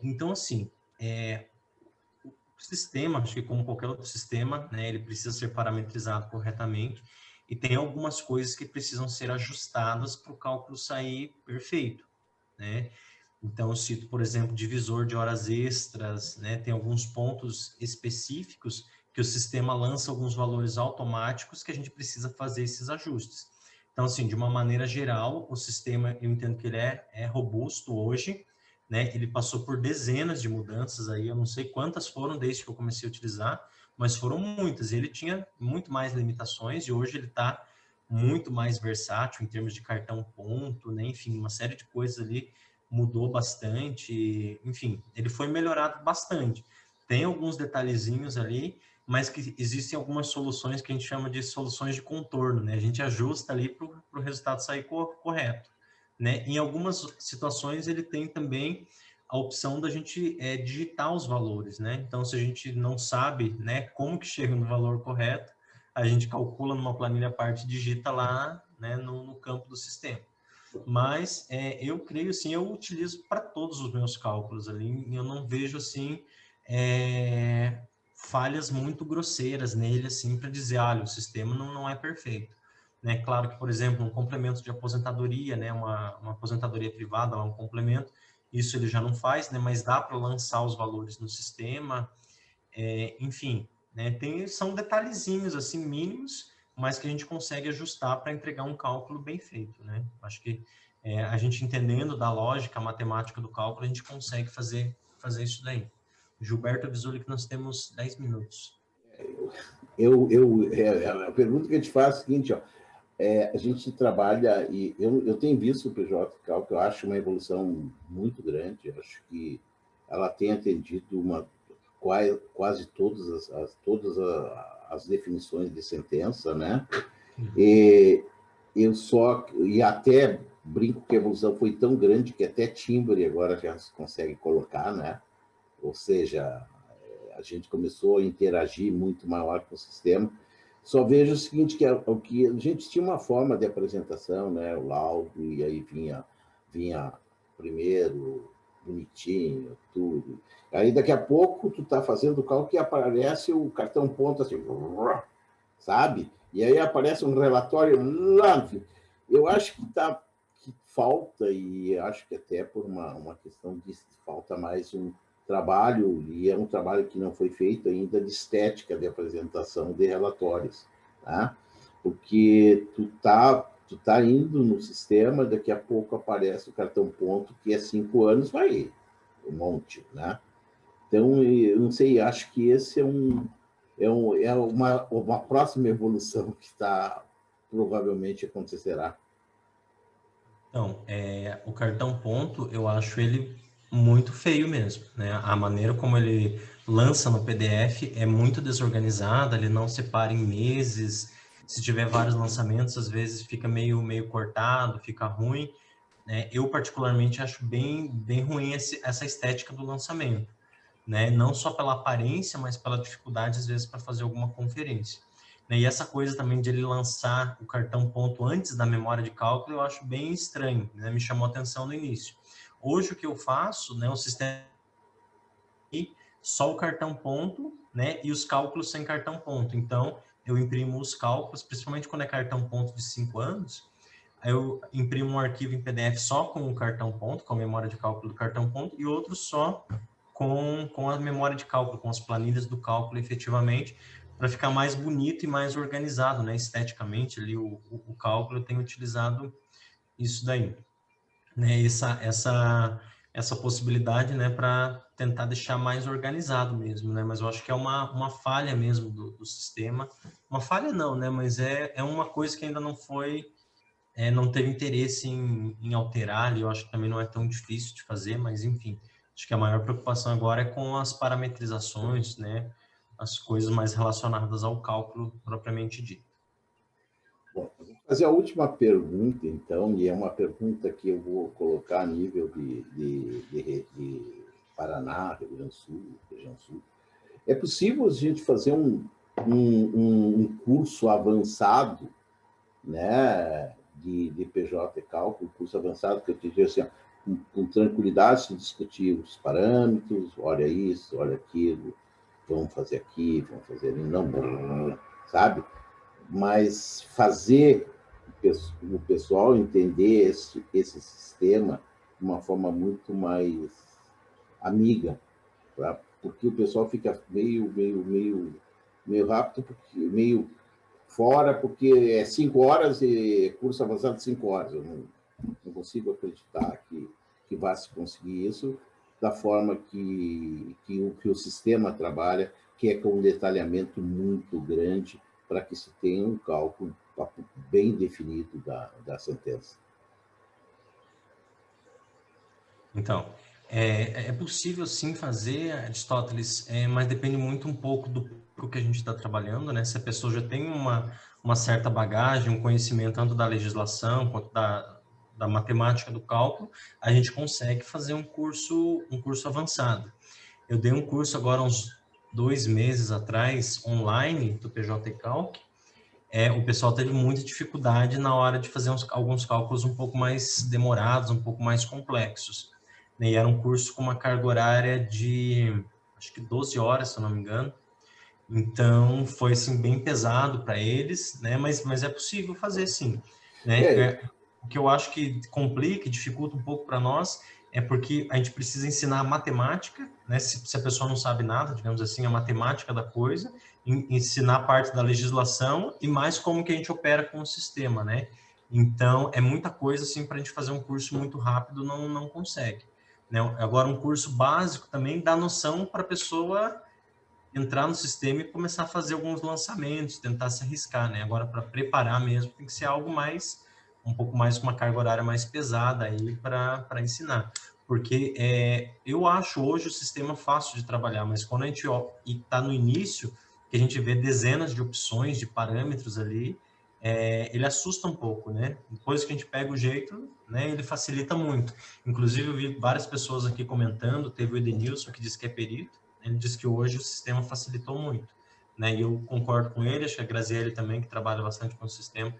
C: Então, assim, o sistema, acho que como qualquer outro sistema, né, ele precisa ser parametrizado corretamente e tem algumas coisas que precisam ser ajustadas para o cálculo sair perfeito, né? Então, eu cito, por exemplo, divisor de horas extras, né? Tem alguns pontos específicos que o sistema lança alguns valores automáticos que a gente precisa fazer esses ajustes. Então, assim, de uma maneira geral, o sistema, eu entendo que ele é robusto hoje, né? Ele passou por dezenas de mudanças aí, eu não sei quantas foram desde que eu comecei a utilizar, mas foram muitas. Ele tinha muito mais limitações e hoje ele está muito mais versátil em termos de cartão ponto, né? Enfim, uma série de coisas ali mudou bastante, enfim, ele foi melhorado bastante. Tem alguns detalhezinhos ali, mas que existem algumas soluções que a gente chama de soluções de contorno, né? A gente ajusta ali para o resultado sair correto, né? Em algumas situações ele tem também a opção da gente digitar os valores, né? Então, se a gente não sabe, né, como que chega no valor correto, a gente calcula numa planilha à parte, digita lá, né, no campo do sistema. Mas eu creio, assim, eu utilizo para todos os meus cálculos ali, eu não vejo, assim, falhas muito grosseiras nele, assim, para dizer, olha, o sistema não é perfeito. Né? Claro que, por exemplo, um complemento de aposentadoria, né, uma aposentadoria privada, um complemento, isso ele já não faz, né, mas dá para lançar os valores no sistema, enfim, né, são detalhezinhos, assim, mínimos, mas que a gente consegue ajustar para entregar um cálculo bem feito, né? Acho que a gente entendendo da lógica, a matemática do cálculo, a gente consegue fazer isso daí. Gilberto avisou-lhe que nós temos 10 minutos.
D: A pergunta que eu te faço é a seguinte, ó, a gente trabalha, e eu tenho visto o PJ Cálculo, que eu acho uma evolução muito grande, eu acho que ela tem atendido quase todas as definições de sentença, né? E até brinco que a evolução foi tão grande que até timbre agora já se consegue colocar, né? Ou seja, a gente começou a interagir muito maior com o sistema. Só vejo o seguinte, que a gente tinha uma forma de apresentação, né? O laudo, e aí vinha primeiro, bonitinho, tudo. Aí, daqui a pouco, tu tá fazendo o cálculo e aparece o cartão ponto assim, sabe? E aí aparece um relatório lá. Eu acho que falta, e acho que até por uma questão de falta mais um trabalho, e é um trabalho que não foi feito ainda, de estética de apresentação de relatórios, tá? Porque tu tá indo no sistema, daqui a pouco aparece o cartão ponto, que é 5 anos, vai um monte, né? Então, eu não sei, acho que esse é uma próxima evolução que provavelmente acontecerá.
C: Então, o cartão ponto, eu acho ele muito feio mesmo, né? A maneira como ele lança no PDF é muito desorganizada, ele não separa em meses. Se tiver vários lançamentos, às vezes fica meio cortado, fica ruim, né? Eu, particularmente, acho bem ruim essa estética do lançamento, né? Não só pela aparência, mas pela dificuldade, às vezes, para fazer alguma conferência. E essa coisa também de ele lançar o cartão ponto antes da memória de cálculo, eu acho bem estranho, né? Me chamou a atenção no início. Hoje, o que eu faço, né, o sistema só o cartão ponto, né, e os cálculos sem cartão ponto. Então, eu imprimo os cálculos, principalmente quando é cartão ponto de 5 anos, aí eu imprimo um arquivo em PDF só com o cartão ponto, com a memória de cálculo do cartão ponto, e outro só com a memória de cálculo, com as planilhas do cálculo efetivamente, para ficar mais bonito e mais organizado, né? Esteticamente, ali o cálculo, eu tenho utilizado isso daí, né? Essa possibilidade, né, para tentar deixar mais organizado mesmo, né? Mas eu acho que é uma falha mesmo do sistema. Uma falha não, né? Mas é uma coisa que ainda não foi, não teve interesse em alterar, e eu acho que também não é tão difícil de fazer, mas enfim, acho que a maior preocupação agora é com as parametrizações, né, as coisas mais relacionadas ao cálculo propriamente dito.
D: Bom, eu vou fazer a última pergunta, então, e é uma pergunta que eu vou colocar a nível de Paraná, Rio Grande do Sul, região sul. É possível a gente fazer um curso avançado, né, de PJ e cálculo, curso avançado, que eu te digo assim, com tranquilidade, se discutir os parâmetros, olha isso, olha aquilo, vamos fazer aqui, vamos fazer ali, não, sabe? Mas fazer o pessoal entender esse sistema de uma forma muito mais amiga, porque o pessoal fica meio rápido, meio fora, porque é 5 horas e curso avançado 5 horas. Eu não consigo acreditar que vá se conseguir isso da forma que o sistema trabalha, que é com um detalhamento muito grande para que se tenha um cálculo bem definido da sentença.
C: Então, é possível sim fazer, Aristóteles, mas depende muito um pouco do que a gente está trabalhando, né? Se a pessoa já tem uma certa bagagem, um conhecimento tanto da legislação quanto da matemática do cálculo, a gente consegue fazer um curso avançado. Eu dei um curso agora uns 2 meses atrás, online, do PJ Calc. O pessoal teve muita dificuldade na hora de fazer alguns cálculos um pouco mais demorados, um pouco mais complexos. E era um curso com uma carga horária de, acho que 12 horas, se eu não me engano. Então, foi, assim, bem pesado para eles, né? Mas é possível fazer, sim. Né? O que eu acho que complica, dificulta um pouco para nós, é porque a gente precisa ensinar a matemática, né? Se a pessoa não sabe nada, digamos assim, a matemática da coisa, ensinar parte da legislação e mais como que a gente opera com o sistema, né? Então, é muita coisa, assim, para a gente fazer um curso muito rápido, não consegue. Né? Agora, um curso básico também dá noção para a pessoa entrar no sistema e começar a fazer alguns lançamentos, tentar se arriscar, né? Agora, para preparar mesmo, tem que ser algo um pouco mais com uma carga horária mais pesada aí para ensinar. Porque eu acho hoje o sistema fácil de trabalhar, mas quando a gente está no início, que a gente vê dezenas de opções, de parâmetros ali, ele assusta um pouco, né? Depois que a gente pega o jeito, né, ele facilita muito. Inclusive, eu vi várias pessoas aqui comentando, teve o Edenilson, que disse que é perito, ele disse que hoje o sistema facilitou muito, né? E eu concordo com ele, acho que a Graziele também, que trabalha bastante com o sistema,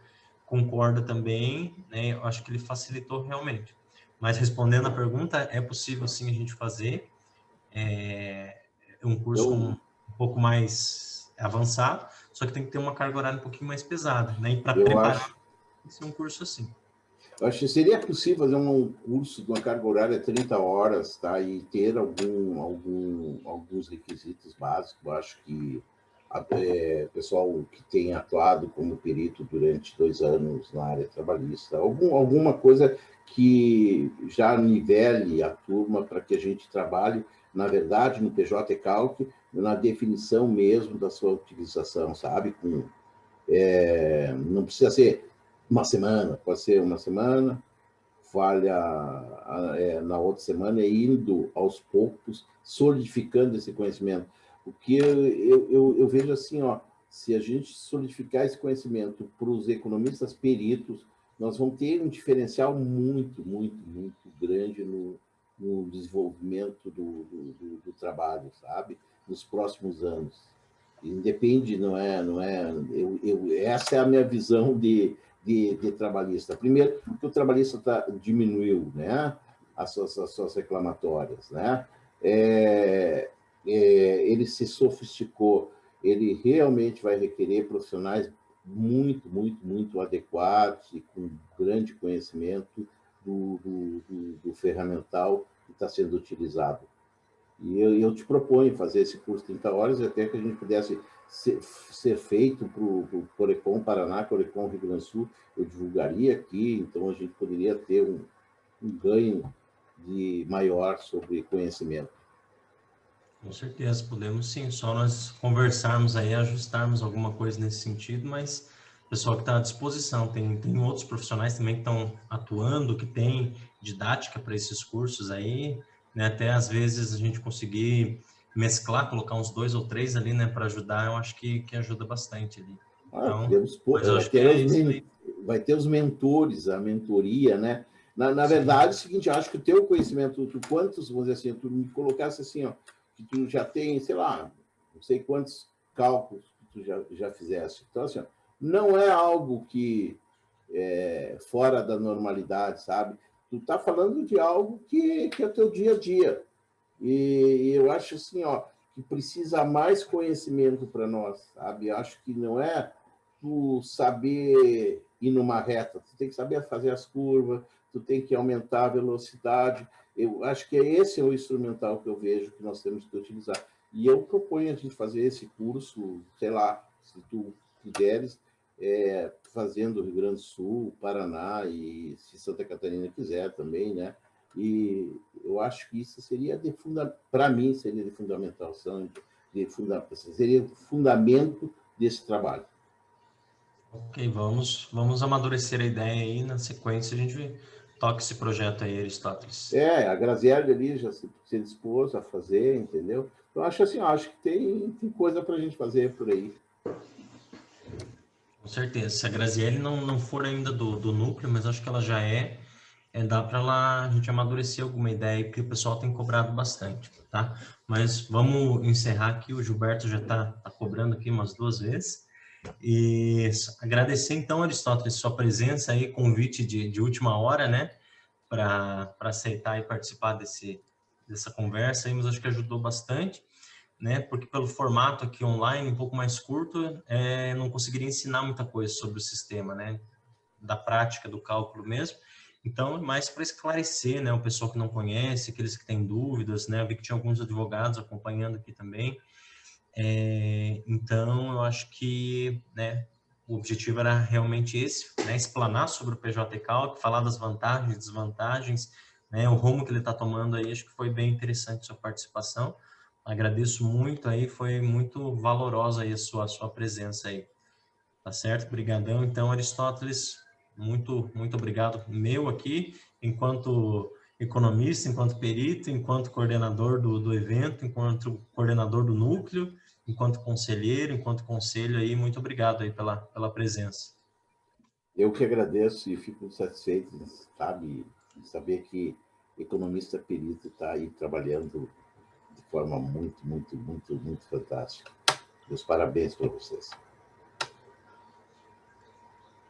C: concorda também, né? Eu acho que ele facilitou realmente. Mas respondendo a pergunta, é possível sim a gente fazer um curso um pouco mais avançado, só que tem que ter uma carga horária um pouquinho mais pesada, né? E para preparar, tem que ser um curso assim.
D: Eu acho que seria possível fazer um curso de uma carga horária de 30 horas, tá? E ter alguns requisitos básicos. Eu acho que o pessoal que tem atuado como perito durante 2 anos na área trabalhista, alguma coisa que já nivele a turma para que a gente trabalhe, na verdade, no PJ Calc, na definição mesmo da sua utilização, sabe? Não precisa ser uma semana, pode ser uma semana, falha na outra semana, e indo aos poucos, solidificando esse conhecimento. O que eu vejo assim, ó, se a gente solidificar esse conhecimento para os economistas peritos, nós vamos ter um diferencial muito, muito, muito grande no desenvolvimento do trabalho, sabe? Nos próximos anos. Independe, essa é a minha visão de trabalhista. Primeiro, porque o trabalhista diminuiu, né, as suas reclamatórias, né? Ele se sofisticou, ele realmente vai requerer profissionais muito, muito, muito adequados e com grande conhecimento do ferramental que está sendo utilizado. E eu te proponho fazer esse curso de 30 horas, até que a gente pudesse ser feito para o Corecon Paraná, Corecon Rio Grande do Sul, eu divulgaria aqui, então a gente poderia ter um ganho maior sobre conhecimento.
C: Com certeza, podemos sim, só nós conversarmos aí, ajustarmos alguma coisa nesse sentido, mas o pessoal que está à disposição, tem outros profissionais também que estão atuando, que tem didática para esses cursos aí, né? Até às vezes a gente conseguir mesclar, colocar uns 2 ou 3 ali, né, para ajudar, eu acho que ajuda bastante ali. Então,
D: vai ter os mentores, a mentoria, né? Na verdade, é o seguinte, eu acho que o teu conhecimento, vamos dizer assim, tu me colocasse assim, ó, que tu já tem, sei lá, não sei quantos cálculos que tu já fizeste. Então, assim, ó, não é algo que fora da normalidade, sabe? Tu está falando de algo que é o teu dia a dia. E eu acho assim, ó, que precisa mais conhecimento para nós, sabe? Eu acho que não é tu saber ir numa reta, tu tem que saber fazer as curvas, tu tem que aumentar a velocidade. Eu acho que esse é o instrumental que eu vejo que nós temos que utilizar. E eu proponho a gente fazer esse curso, sei lá, se tu quiseres, fazendo Rio Grande do Sul, Paraná, e se Santa Catarina quiser também, né? E eu acho que isso seria para mim, seria de fundamentação, seria o fundamento desse trabalho.
C: Ok, vamos amadurecer a ideia aí, na sequência a gente toca esse projeto aí, Aristóteles.
D: A Graziele ali já se dispôs a fazer, entendeu? Então, acho assim, acho que tem coisa para a gente fazer por aí.
C: Com certeza. Se a Graziele não for ainda do núcleo, mas acho que ela já dá para a gente amadurecer alguma ideia, porque o pessoal tem cobrado bastante, tá? Mas vamos encerrar aqui, o Gilberto já está cobrando aqui umas 2 vezes. E agradecer então, Aristóteles, sua presença aí, convite de última hora, né? Para aceitar e participar dessa conversa aí, mas acho que ajudou bastante, né? Porque pelo formato aqui online, um pouco mais curto, não conseguiria ensinar muita coisa sobre o sistema, né? Da prática, do cálculo mesmo. Então, mais para esclarecer, né? O pessoal que não conhece, aqueles que têm dúvidas, né? Eu vi que tinha alguns advogados acompanhando aqui também. Então, eu acho que, né? O objetivo era realmente esse, né? Explanar sobre o PJ Calc, falar das vantagens e desvantagens, né? O rumo que ele está tomando aí, acho que foi bem interessante a sua participação. Agradeço muito aí, foi muito valorosa aí a sua presença aí. Tá certo? Obrigadão. Então, Aristóteles, muito, muito obrigado meu aqui, enquanto economista, enquanto perito, enquanto coordenador do evento, enquanto coordenador do núcleo, enquanto conselheiro, enquanto conselho aí, muito obrigado aí pela presença.
D: Eu que agradeço e fico satisfeito, sabe, de saber que economista perito está aí trabalhando de forma muito, muito, muito, muito fantástica. Meus parabéns para vocês.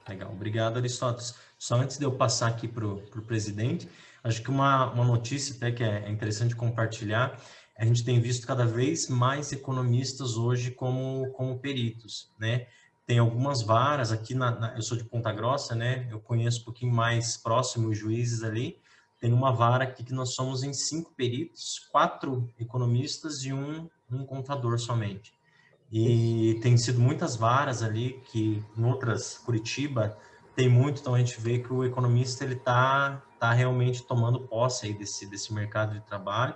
C: Legal, obrigado, Aristóteles. Só antes de eu passar aqui para o presidente, acho que uma notícia até que é interessante compartilhar, a gente tem visto cada vez mais economistas hoje como peritos, né? tem algumas varas aqui, eu sou de Ponta Grossa, né? Eu conheço um pouquinho mais próximo os juízes ali. Tem uma vara aqui que nós somos em 5 peritos, 4 economistas e um contador somente. E tem sido muitas varas ali, que em outras, Curitiba, tem muito, então a gente vê que o economista ele tá realmente tomando posse aí desse mercado de trabalho,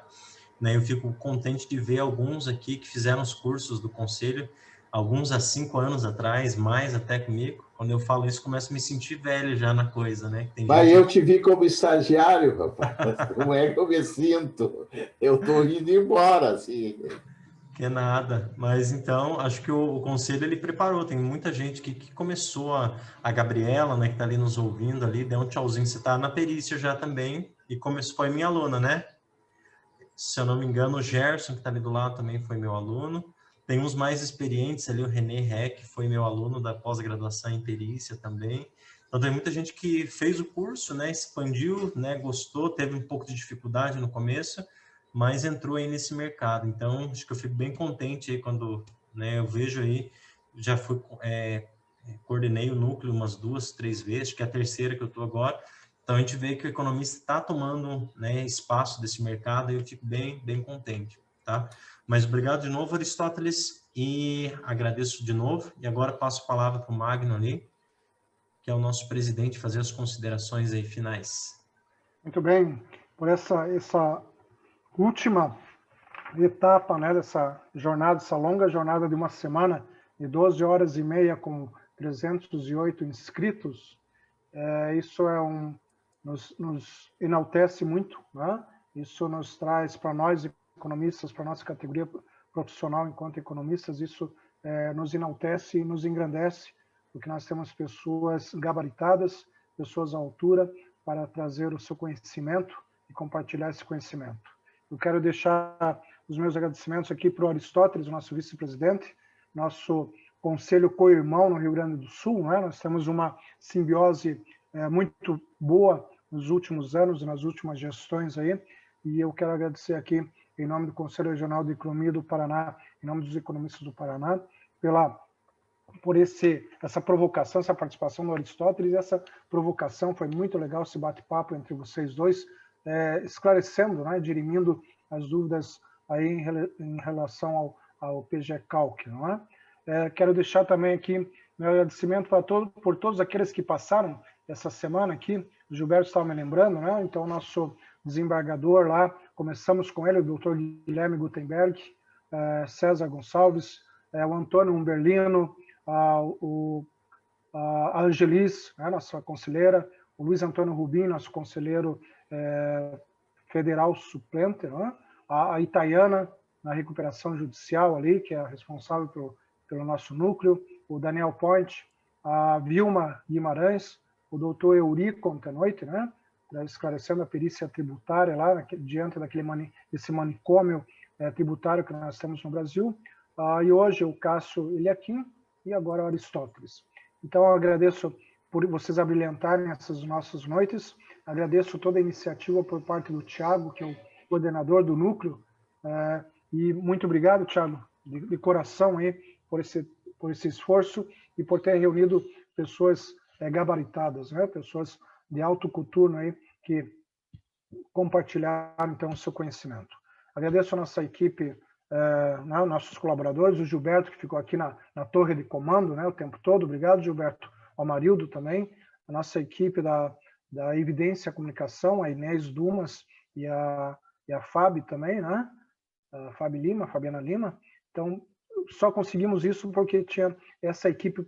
C: né? Eu fico contente de ver alguns aqui que fizeram os cursos do conselho, alguns há 5 anos atrás, mais até comigo. Quando eu falo isso, começo a me sentir velho já na coisa, né? Tem
D: Mas
C: gente...
D: eu te vi como estagiário, rapaz. Como é que eu me sinto? Eu estou indo embora, assim.
C: Que nada, mas então acho que o conselho ele preparou, tem muita gente que começou, a Gabriela, né, que está ali nos ouvindo ali, deu um tchauzinho, você está na perícia já também, e começou, foi minha aluna, né? Se eu não me engano, o Gerson, que está ali do lado, também foi meu aluno. Tem uns mais experientes ali, o René Reck foi meu aluno da pós-graduação em perícia também. Então tem muita gente que fez o curso, né, expandiu, né, gostou, teve um pouco de dificuldade no começo, mas entrou aí nesse mercado. Então, acho que eu fico bem contente aí quando, né, eu vejo aí, já fui, coordenei o núcleo umas 2, 3 vezes, acho que é a terceira que eu estou agora. Então, a gente vê que o economista está tomando, né, espaço desse mercado e eu fico bem, bem contente, tá? Mas obrigado de novo, Aristóteles, e agradeço de novo. E agora passo a palavra para o Magno ali, que é o nosso presidente, fazer as considerações aí finais.
E: Muito bem, por essa última etapa, né, dessa jornada, essa longa jornada de uma semana, de 12 horas e meia com 308 inscritos, isso nos enaltece muito, né? Isso nos traz para nós economistas, para nossa categoria profissional enquanto economistas, isso nos enaltece e nos engrandece, porque nós temos pessoas gabaritadas, pessoas à altura para trazer o seu conhecimento e compartilhar esse conhecimento. Eu quero deixar os meus agradecimentos aqui para o Aristóteles, o nosso vice-presidente, nosso conselho co-irmão no Rio Grande do Sul, né? Nós temos uma simbiose muito boa nos últimos anos e nas últimas gestões aí, e eu quero agradecer aqui, em nome do Conselho Regional de Economia do Paraná, em nome dos economistas do Paraná, por essa provocação, essa participação do Aristóteles. Essa provocação foi muito legal, esse bate-papo entre vocês dois, esclarecendo, né, dirimindo as dúvidas aí em relação ao PG-Calc, não é? Quero deixar também aqui meu agradecimento por todos aqueles que passaram essa semana aqui. O Gilberto estava me lembrando, né? Então, nosso desembargador lá, começamos com ele, o doutor Guilherme Gutenberg, César Gonçalves, o Antônio Umberlino, a Angelis, né, nossa conselheira, o Luiz Antônio Rubim, nosso conselheiro federal suplente, né, a Itaiana, na recuperação judicial ali, que é a responsável pelo nosso núcleo, o Daniel Point, a Vilma Guimarães, o doutor Eurico Antenoite, né, esclarecendo a perícia tributária lá, diante desse manicômio tributário que nós temos no Brasil, e hoje o Cássio Eliakim e agora o Aristóteles. Então, eu agradeço por vocês abrilhantarem essas nossas noites, agradeço toda a iniciativa por parte do Thiago, que é o coordenador do núcleo, e muito obrigado, Thiago, de coração aí, por esse esforço e por ter reunido pessoas gabaritadas, né? Pessoas de alto coturno aí, que compartilharam, então, o seu conhecimento. Agradeço a nossa equipe, nossos colaboradores, o Gilberto, que ficou aqui na torre de comando, né, o tempo todo. Obrigado, Gilberto. Ao Marildo também, a nossa equipe da Evidência Comunicação, a Inês Dumas e a Fábio também, né? A Fabiana Lima. Então, só conseguimos isso porque tinha essa equipe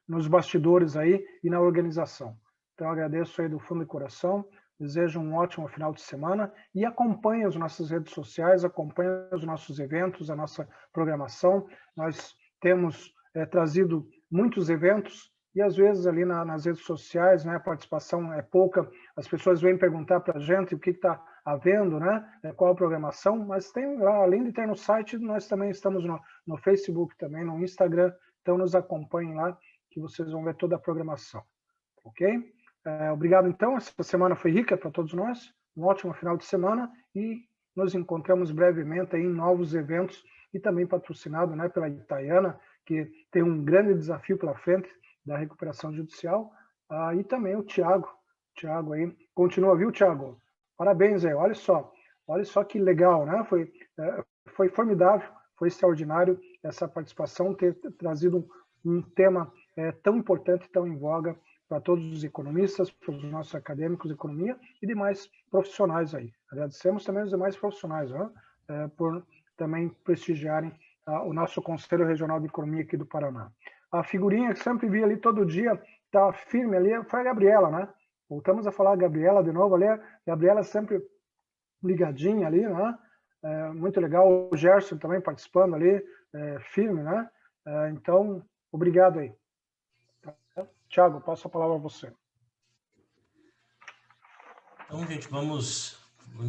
E: nos bastidores aí e na organização. Então, agradeço aí do fundo do coração. Desejo um ótimo final de semana e acompanhe as nossas redes sociais, acompanhe os nossos eventos, a nossa programação. Nós temos trazido muitos eventos e às vezes ali nas redes sociais, né, a participação é pouca, as pessoas vêm perguntar para a gente o que está havendo, né, qual a programação, mas tem lá, além de ter no site, nós também estamos no Facebook, também no Instagram, então nos acompanhem lá que vocês vão ver toda a programação, ok? Obrigado, então. Essa semana foi rica para todos nós. Um ótimo final de semana e nos encontramos brevemente em novos eventos e também patrocinado, né, pela Itaiana, que tem um grande desafio pela frente da recuperação judicial, e também o Thiago aí, continua, viu, Thiago? Parabéns aí, olha só que legal, né? Foi formidável, foi extraordinário essa participação, ter trazido um tema tão importante, tão em voga para todos os economistas, para os nossos acadêmicos de economia e demais profissionais aí. Agradecemos também os demais profissionais, né? Por também prestigiarem o nosso Conselho Regional de Economia aqui do Paraná. A figurinha que sempre vi ali todo dia, tá firme ali, foi a Gabriela, né? Voltamos a falar a Gabriela de novo ali, a Gabriela sempre ligadinha ali, né? Muito legal, o Gerson também participando ali, firme, né? Então, obrigado aí. Thiago, passo a palavra a você.
C: Então, gente, vamos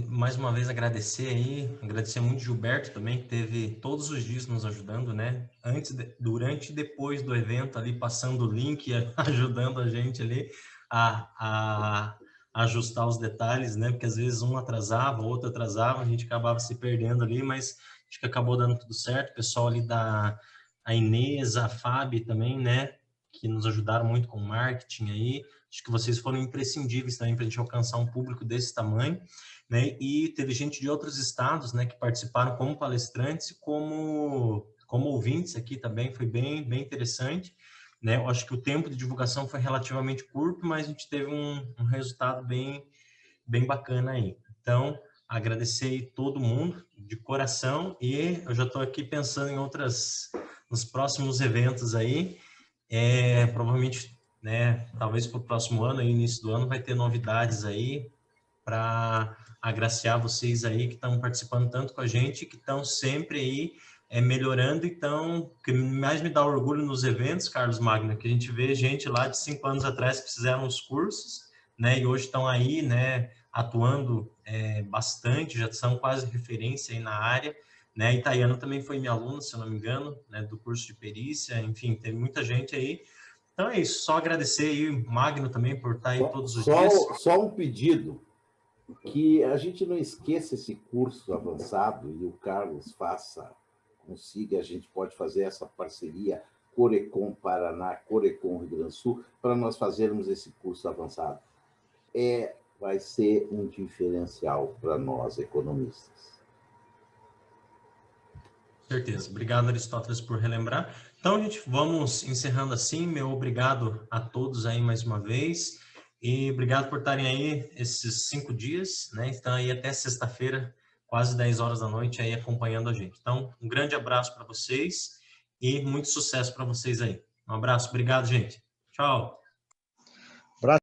C: mais uma vez agradecer aí, agradecer muito Gilberto também, que teve todos os dias nos ajudando, né? Antes, durante e depois do evento ali, passando o link, ajudando a gente ali a ajustar os detalhes, né? Porque às vezes um atrasava, outro atrasava, a gente acabava se perdendo ali, mas acho que acabou dando tudo certo. O pessoal ali a Inês, a Fábio também, né? Que nos ajudaram muito com o marketing aí. Acho que vocês foram imprescindíveis também para a gente alcançar um público desse tamanho, né? E teve gente de outros estados, né, que participaram como palestrantes e como ouvintes aqui também, foi bem interessante, né? Eu acho que o tempo de divulgação foi relativamente curto, mas a gente teve um resultado bem bacana aí. Então, agradecer todo mundo de coração e eu já estou aqui pensando em nos próximos eventos aí, provavelmente, né, talvez para o próximo ano, aí, início do ano, vai ter novidades aí para agraciar vocês aí que estão participando tanto com a gente, que estão sempre aí melhorando. Então, o que mais me dá orgulho nos eventos, Carlos Magno, que a gente vê gente lá de 5 anos atrás que fizeram os cursos, né, e hoje estão aí, né, atuando bastante, já são quase referência aí na área, né, e Tayana também foi minha aluna, se eu não me engano, né, do curso de perícia, enfim, tem muita gente aí. Então é isso, só agradecer aí o Magno também por estar aí todos os dias.
D: Só um pedido, que a gente não esqueça esse curso avançado e o Carlos consiga, a gente pode fazer essa parceria Corecon Paraná, Corecon Rio Grande do Sul, para nós fazermos esse curso avançado. Vai ser um diferencial para nós, economistas.
C: Certeza. Obrigado, Aristóteles, por relembrar. Então, gente, vamos encerrando assim. Meu obrigado a todos aí mais uma vez. E obrigado por estarem aí esses 5 dias, né? Estão aí até sexta-feira, quase 10 horas da noite, aí acompanhando a gente. Então, um grande abraço para vocês e muito sucesso para vocês aí. Um abraço. Obrigado, gente. Tchau.